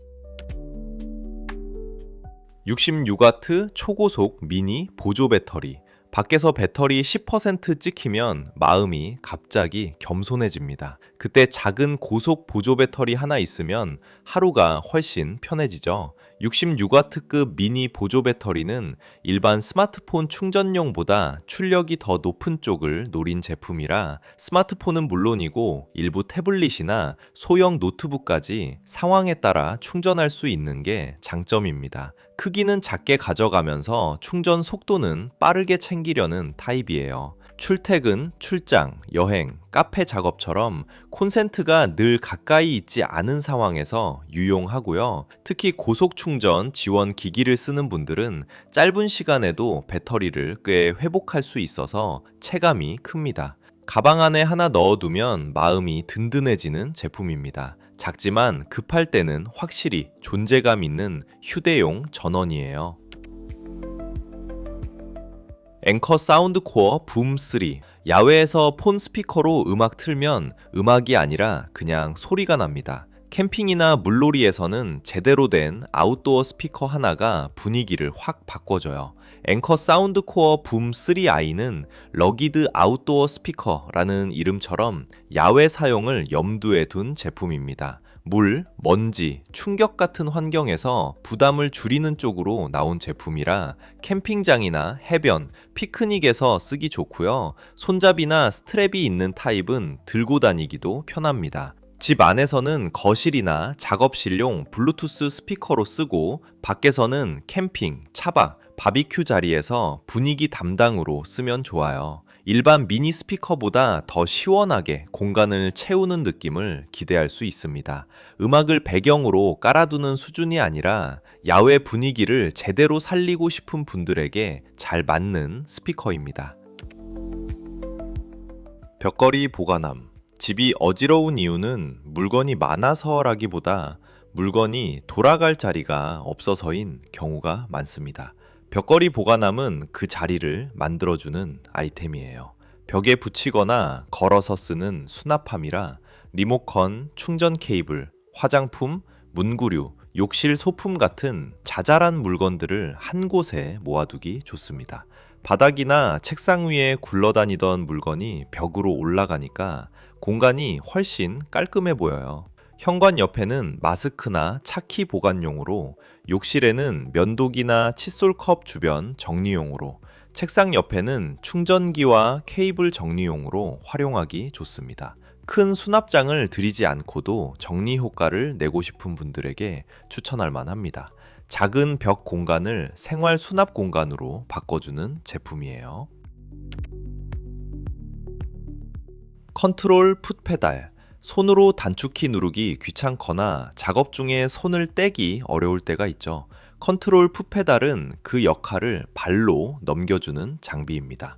66W 초고속 미니 보조 배터리. 밖에서 배터리 10% 찍히면 마음이 갑자기 겸손해집니다. 그때 작은 고속 보조 배터리 하나 있으면 하루가 훨씬 편해지죠. 66W급 미니 보조 배터리는 일반 스마트폰 충전용보다 출력이 더 높은 쪽을 노린 제품이라 스마트폰은 물론이고 일부 태블릿이나 소형 노트북까지 상황에 따라 충전할 수 있는 게 장점입니다. 크기는 작게 가져가면서 충전 속도는 빠르게 챙기려는 타입이에요. 출퇴근, 출장, 여행, 카페 작업처럼 콘센트가 늘 가까이 있지 않은 상황에서 유용하고요. 특히 고속 충전 지원 기기를 쓰는 분들은 짧은 시간에도 배터리를 꽤 회복할 수 있어서 체감이 큽니다. 가방 안에 하나 넣어두면 마음이 든든해지는 제품입니다. 작지만 급할 때는 확실히 존재감 있는 휴대용 전원이에요. 앵커 사운드코어 붐3. 야외에서 폰 스피커로 음악 틀면 음악이 아니라 그냥 소리가 납니다. 캠핑이나 물놀이에서는 제대로 된 아웃도어 스피커 하나가 분위기를 확 바꿔줘요. 앵커 사운드코어 붐3i는 러기드 아웃도어 스피커라는 이름처럼 야외 사용을 염두에 둔 제품입니다. 물, 먼지, 충격 같은 환경에서 부담을 줄이는 쪽으로 나온 제품이라 캠핑장이나 해변, 피크닉에서 쓰기 좋고요. 손잡이나 스트랩이 있는 타입은 들고 다니기도 편합니다. 집 안에서는 거실이나 작업실용 블루투스 스피커로 쓰고 밖에서는 캠핑, 차박, 바비큐 자리에서 분위기 담당으로 쓰면 좋아요. 일반 미니 스피커보다 더 시원하게 공간을 채우는 느낌을 기대할 수 있습니다. 음악을 배경으로 깔아두는 수준이 아니라 야외 분위기를 제대로 살리고 싶은 분들에게 잘 맞는 스피커입니다. 벽걸이 보관함. 집이 어지러운 이유는 물건이 많아서라기보다 물건이 돌아갈 자리가 없어서인 경우가 많습니다. 벽걸이 보관함은 그 자리를 만들어주는 아이템이에요. 벽에 붙이거나 걸어서 쓰는 수납함이라 리모컨, 충전 케이블, 화장품, 문구류, 욕실 소품 같은 자잘한 물건들을 한 곳에 모아두기 좋습니다. 바닥이나 책상 위에 굴러다니던 물건이 벽으로 올라가니까 공간이 훨씬 깔끔해 보여요. 현관 옆에는 마스크나 차키 보관용으로, 욕실에는 면도기나 칫솔컵 주변 정리용으로, 책상 옆에는 충전기와 케이블 정리용으로 활용하기 좋습니다. 큰 수납장을 들이지 않고도 정리 효과를 내고 싶은 분들에게 추천할 만합니다. 작은 벽 공간을 생활 수납 공간으로 바꿔주는 제품이에요. 컨트롤 풋 페달. 손으로 단축키 누르기 귀찮거나 작업 중에 손을 떼기 어려울 때가 있죠. 컨트롤 풋 페달은 그 역할을 발로 넘겨주는 장비입니다.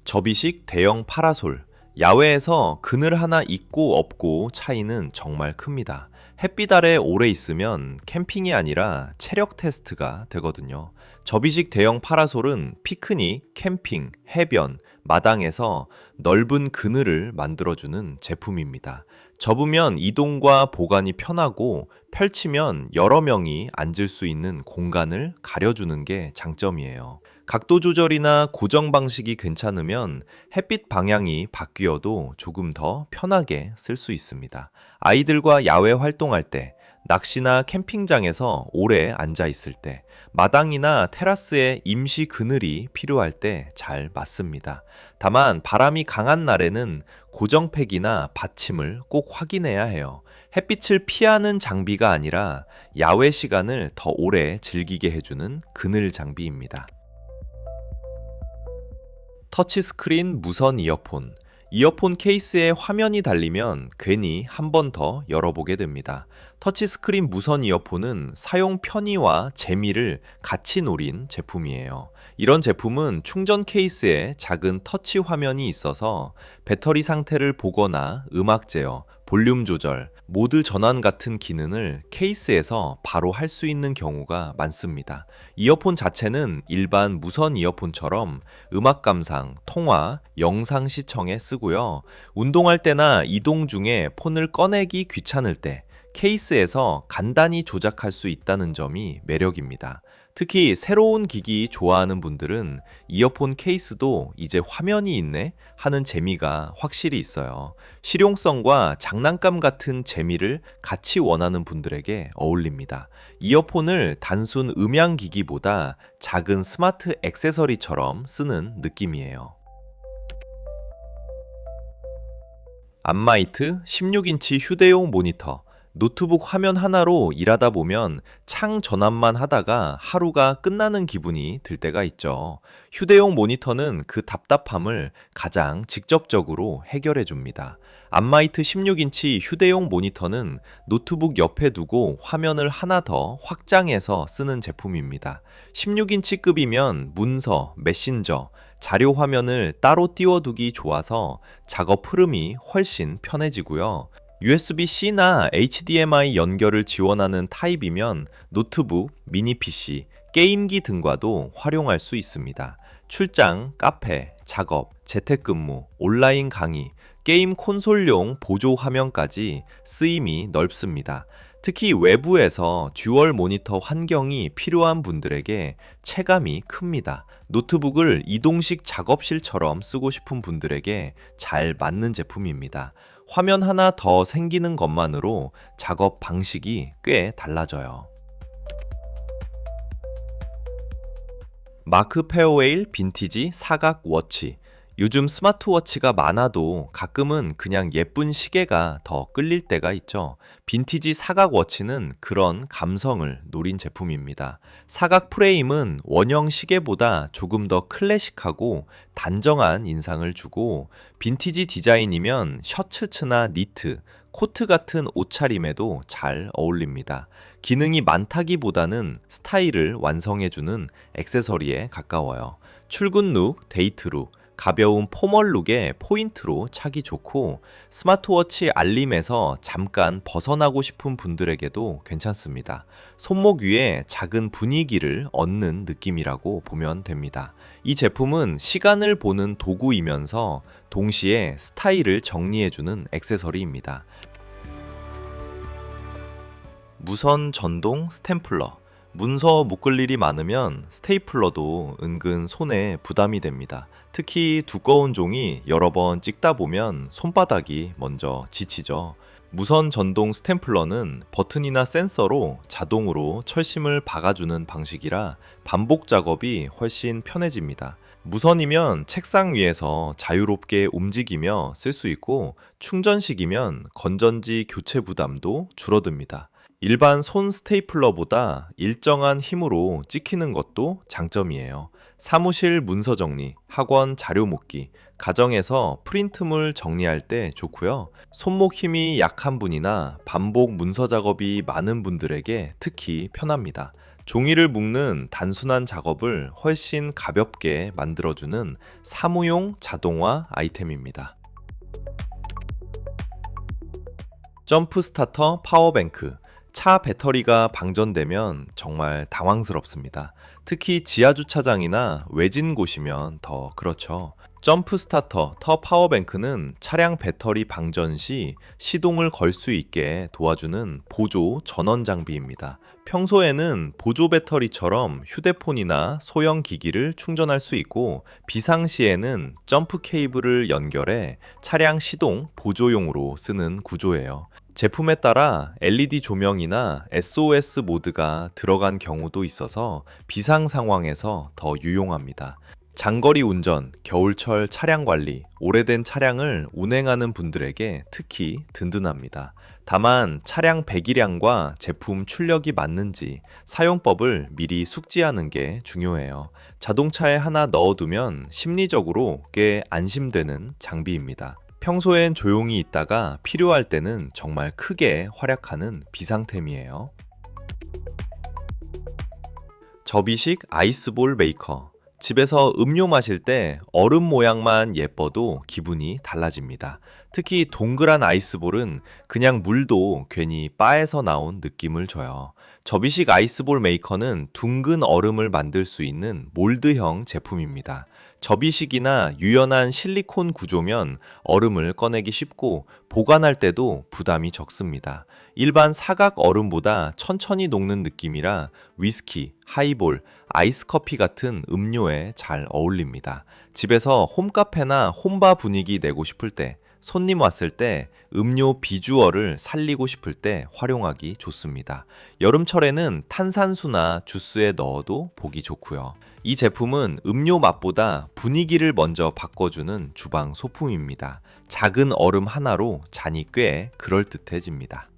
접이식 대형 파라솔. 야외에서 그늘 하나 있고 없고 차이는 정말 큽니다. 햇빛 아래 오래 있으면 캠핑이 아니라 체력 테스트가 되거든요. 접이식 대형 파라솔은 피크닉, 캠핑, 해변, 마당에서 넓은 그늘을 만들어주는 제품입니다. 접으면 이동과 보관이 편하고 펼치면 여러 명이 앉을 수 있는 공간을 가려주는 게 장점이에요. 각도 조절이나 고정 방식이 괜찮으면 햇빛 방향이 바뀌어도 조금 더 편하게 쓸 수 있습니다. 아이들과 야외 활동할 때, 낚시나 캠핑장에서 오래 앉아 있을 때, 마당이나 테라스에 임시 그늘이 필요할 때 잘 맞습니다. 다만 바람이 강한 날에는 고정팩이나 받침을 꼭 확인해야 해요. 햇빛을 피하는 장비가 아니라 야외 시간을 더 오래 즐기게 해주는 그늘 장비입니다. 터치스크린 무선 이어폰. 이어폰 케이스에 화면이 달리면 괜히 한 번 더 열어보게 됩니다. 터치스크린 무선 이어폰은 사용 편의와 재미를 같이 노린 제품이에요. 이런 제품은 충전 케이스에 작은 터치 화면이 있어서 배터리 상태를 보거나 음악 제어, 볼륨 조절, 모드 전환 같은 기능을 케이스에서 바로 할 수 있는 경우가 많습니다. 이어폰 자체는 일반 무선 이어폰처럼 음악 감상, 통화, 영상 시청에 쓰고요. 운동할 때나 이동 중에 폰을 꺼내기 귀찮을 때 케이스에서 간단히 조작할 수 있다는 점이 매력입니다. 특히 새로운 기기 좋아하는 분들은 이어폰 케이스도 이제 화면이 있네 하는 재미가 확실히 있어요. 실용성과 장난감 같은 재미를 같이 원하는 분들에게 어울립니다. 이어폰을 단순 음향 기기보다 작은 스마트 액세서리처럼 쓰는 느낌이에요. 암마이트 16인치 휴대용 모니터. 노트북 화면 하나로 일하다 보면 창 전환만 하다가 하루가 끝나는 기분이 들 때가 있죠. 휴대용 모니터는 그 답답함을 가장 직접적으로 해결해 줍니다. 암마이트 16인치 휴대용 모니터는 노트북 옆에 두고 화면을 하나 더 확장해서 쓰는 제품입니다. 16인치급이면 문서, 메신저, 자료 화면을 따로 띄워두기 좋아서 작업 흐름이 훨씬 편해지고요. USB-C나 HDMI 연결을 지원하는 타입이면 노트북, 미니 PC, 게임기 등과도 활용할 수 있습니다. 출장, 카페, 작업, 재택근무, 온라인 강의, 게임 콘솔용 보조 화면까지 쓰임이 넓습니다. 특히 외부에서 듀얼 모니터 환경이 필요한 분들에게 체감이 큽니다. 노트북을 이동식 작업실처럼 쓰고 싶은 분들에게 잘 맞는 제품입니다. 화면 하나 더 생기는 것만으로 작업 방식이 꽤 달라져요. 마크 페어웨일 빈티지 사각 워치. 요즘 스마트워치가 많아도 가끔은 그냥 예쁜 시계가 더 끌릴 때가 있죠. 빈티지 사각 워치는 그런 감성을 노린 제품입니다. 사각 프레임은 원형 시계보다 조금 더 클래식하고 단정한 인상을 주고, 빈티지 디자인이면 셔츠나 니트, 코트 같은 옷차림에도 잘 어울립니다. 기능이 많다기보다는 스타일을 완성해주는 액세서리에 가까워요. 출근 룩, 데이트 룩, 가벼운 포멀 룩에 포인트로 차기 좋고, 스마트워치 알림에서 잠깐 벗어나고 싶은 분들에게도 괜찮습니다. 손목 위에 작은 분위기를 얻는 느낌이라고 보면 됩니다. 이 제품은 시간을 보는 도구이면서 동시에 스타일을 정리해주는 액세서리입니다. 무선 전동 스탬플러. 문서 묶을 일이 많으면 스테이플러도 은근 손에 부담이 됩니다. 특히 두꺼운 종이 여러 번 찍다 보면 손바닥이 먼저 지치죠. 무선 전동 스탬플러는 버튼이나 센서로 자동으로 철심을 박아주는 방식이라 반복 작업이 훨씬 편해집니다. 무선이면 책상 위에서 자유롭게 움직이며 쓸 수 있고, 충전식이면 건전지 교체 부담도 줄어듭니다. 일반 손 스테이플러보다 일정한 힘으로 찍히는 것도 장점이에요. 사무실 문서 정리, 학원 자료 묶기, 가정에서 프린트물 정리할 때 좋고요. 손목 힘이 약한 분이나 반복 문서 작업이 많은 분들에게 특히 편합니다. 종이를 묶는 단순한 작업을 훨씬 가볍게 만들어주는 사무용 자동화 아이템입니다. 점프 스타터 파워뱅크. 차 배터리가 방전되면 정말 당황스럽습니다. 특히 지하주차장이나 외진 곳이면 더 그렇죠. 점프 스타터 터 파워뱅크는 차량 배터리 방전 시 시동을 걸 수 있게 도와주는 보조 전원 장비입니다. 평소에는 보조 배터리처럼 휴대폰이나 소형 기기를 충전할 수 있고, 비상시에는 점프 케이블을 연결해 차량 시동 보조용으로 쓰는 구조예요. 제품에 따라 LED 조명이나 SOS 모드가 들어간 경우도 있어서 비상 상황에서 더 유용합니다. 장거리 운전, 겨울철 차량 관리, 오래된 차량을 운행하는 분들에게 특히 든든합니다. 다만 차량 배기량과 제품 출력이 맞는지 사용법을 미리 숙지하는 게 중요해요. 자동차에 하나 넣어두면 심리적으로 꽤 안심되는 장비입니다. 평소엔 조용히 있다가 필요할 때는 정말 크게 활약하는 비상템이에요. 접이식 아이스볼 메이커. 집에서 음료 마실 때 얼음 모양만 예뻐도 기분이 달라집니다. 특히 동그란 아이스볼은 그냥 물도 괜히 바에서 나온 느낌을 줘요. 접이식 아이스볼 메이커는 둥근 얼음을 만들 수 있는 몰드형 제품입니다. 접이식이나 유연한 실리콘 구조면 얼음을 꺼내기 쉽고 보관할 때도 부담이 적습니다. 일반 사각 얼음보다 천천히 녹는 느낌이라 위스키, 하이볼, 아이스커피 같은 음료에 잘 어울립니다. 집에서 홈카페나 홈바 분위기 내고 싶을 때, 손님 왔을 때, 음료 비주얼을 살리고 싶을 때 활용하기 좋습니다. 여름철에는 탄산수나 주스에 넣어도 보기 좋고요. 이 제품은 음료 맛보다 분위기를 먼저 바꿔주는 주방 소품입니다. 작은 얼음 하나로 잔이 꽤 그럴듯해집니다.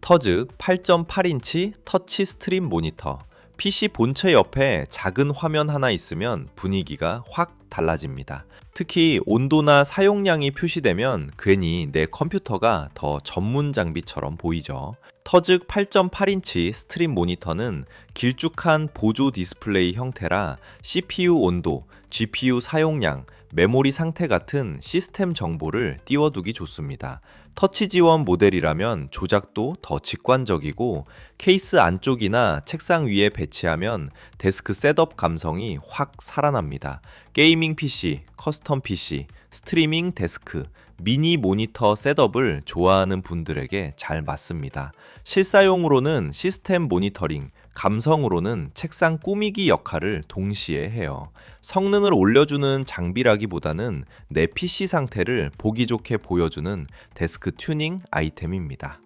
터즈 8.8인치 터치 스트림 모니터. PC 본체 옆에 작은 화면 하나 있으면 분위기가 확 달라집니다. 특히 온도나 사용량이 표시되면 괜히 내 컴퓨터가 더 전문 장비처럼 보이죠. 터즈 8.8인치 스트림 모니터는 길쭉한 보조 디스플레이 형태라 CPU 온도, GPU 사용량, 메모리 상태 같은 시스템 정보를 띄워두기 좋습니다. 터치 지원 모델이라면 조작도 더 직관적이고, 케이스 안쪽이나 책상 위에 배치하면 데스크 셋업 감성이 확 살아납니다. 게이밍 PC, 커스텀 PC, 스트리밍 데스크, 미니 모니터 셋업을 좋아하는 분들에게 잘 맞습니다. 실사용으로는 시스템 모니터링, 감성으로는 책상 꾸미기 역할을 동시에 해요. 성능을 올려주는 장비라기보다는 내 PC 상태를 보기 좋게 보여주는 데스크 튜닝 아이템입니다.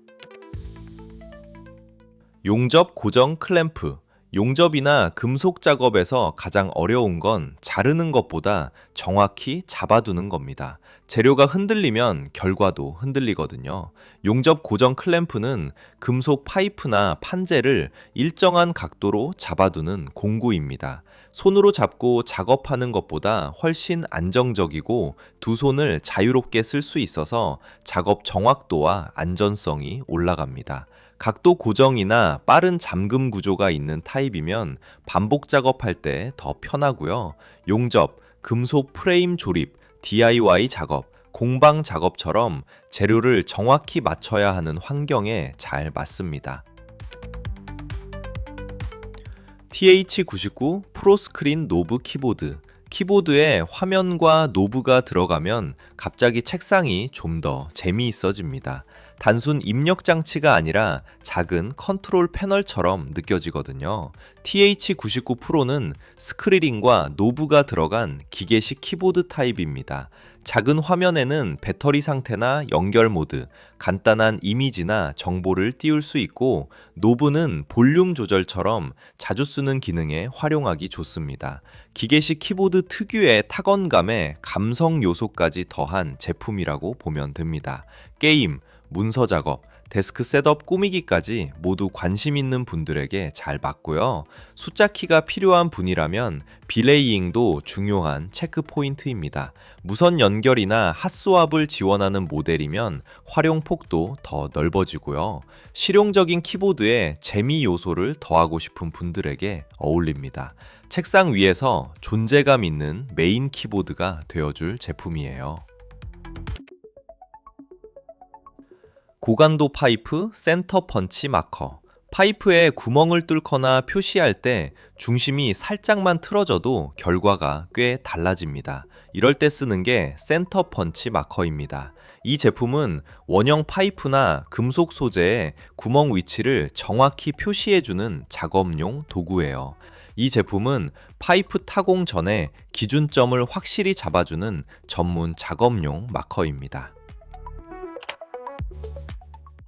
용접 고정 클램프. 용접이나 금속 작업에서 가장 어려운 건 자르는 것보다 정확히 잡아두는 겁니다. 재료가 흔들리면 결과도 흔들리거든요. 용접 고정 클램프는 금속 파이프나 판재를 일정한 각도로 잡아두는 공구입니다. 손으로 잡고 작업하는 것보다 훨씬 안정적이고 두 손을 자유롭게 쓸 수 있어서 작업 정확도와 안전성이 올라갑니다. 각도 고정이나 빠른 잠금 구조가 있는 타입이면 반복 작업할 때 더 편하고요. 용접, 금속 프레임 조립, DIY 작업, 공방 작업처럼 재료를 정확히 맞춰야 하는 환경에 잘 맞습니다. TH99 프로스크린 노브 키보드. 키보드에 화면과 노브가 들어가면 갑자기 책상이 좀 더 재미있어집니다. 단순 입력 장치가 아니라 작은 컨트롤 패널처럼 느껴지거든요. TH99 프로는 스크리링과 노브가 들어간 기계식 키보드 타입입니다. 작은 화면에는 배터리 상태나 연결 모드, 간단한 이미지나 정보를 띄울 수 있고, 노브는 볼륨 조절처럼 자주 쓰는 기능에 활용하기 좋습니다. 기계식 키보드 특유의 타건감에 감성 요소까지 더한 제품이라고 보면 됩니다. 게임, 문서 작업, 데스크 셋업 꾸미기까지 모두 관심 있는 분들에게 잘 맞고요. 숫자 키가 필요한 분이라면 비레이잉도 중요한 체크 포인트입니다. 무선 연결이나 핫스왑을 지원하는 모델이면 활용 폭도 더 넓어지고요. 실용적인 키보드에 재미 요소를 더하고 싶은 분들에게 어울립니다. 책상 위에서 존재감 있는 메인 키보드가 되어줄 제품이에요. 고간도 파이프 센터 펀치 마커. 파이프에 구멍을 뚫거나 표시할 때 중심이 살짝만 틀어져도 결과가 꽤 달라집니다. 이럴 때 쓰는 게 센터 펀치 마커입니다. 이 제품은 원형 파이프나 금속 소재의 구멍 위치를 정확히 표시해주는 작업용 도구예요. 이 제품은 파이프 타공 전에 기준점을 확실히 잡아주는 전문 작업용 마커입니다.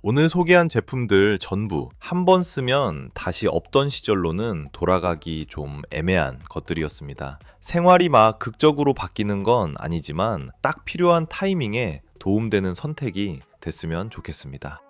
오늘 소개한 제품들 전부 한 번 쓰면 다시 없던 시절로는 돌아가기 좀 애매한 것들이었습니다. 생활이 막 극적으로 바뀌는 건 아니지만 딱 필요한 타이밍에 도움되는 선택이 됐으면 좋겠습니다.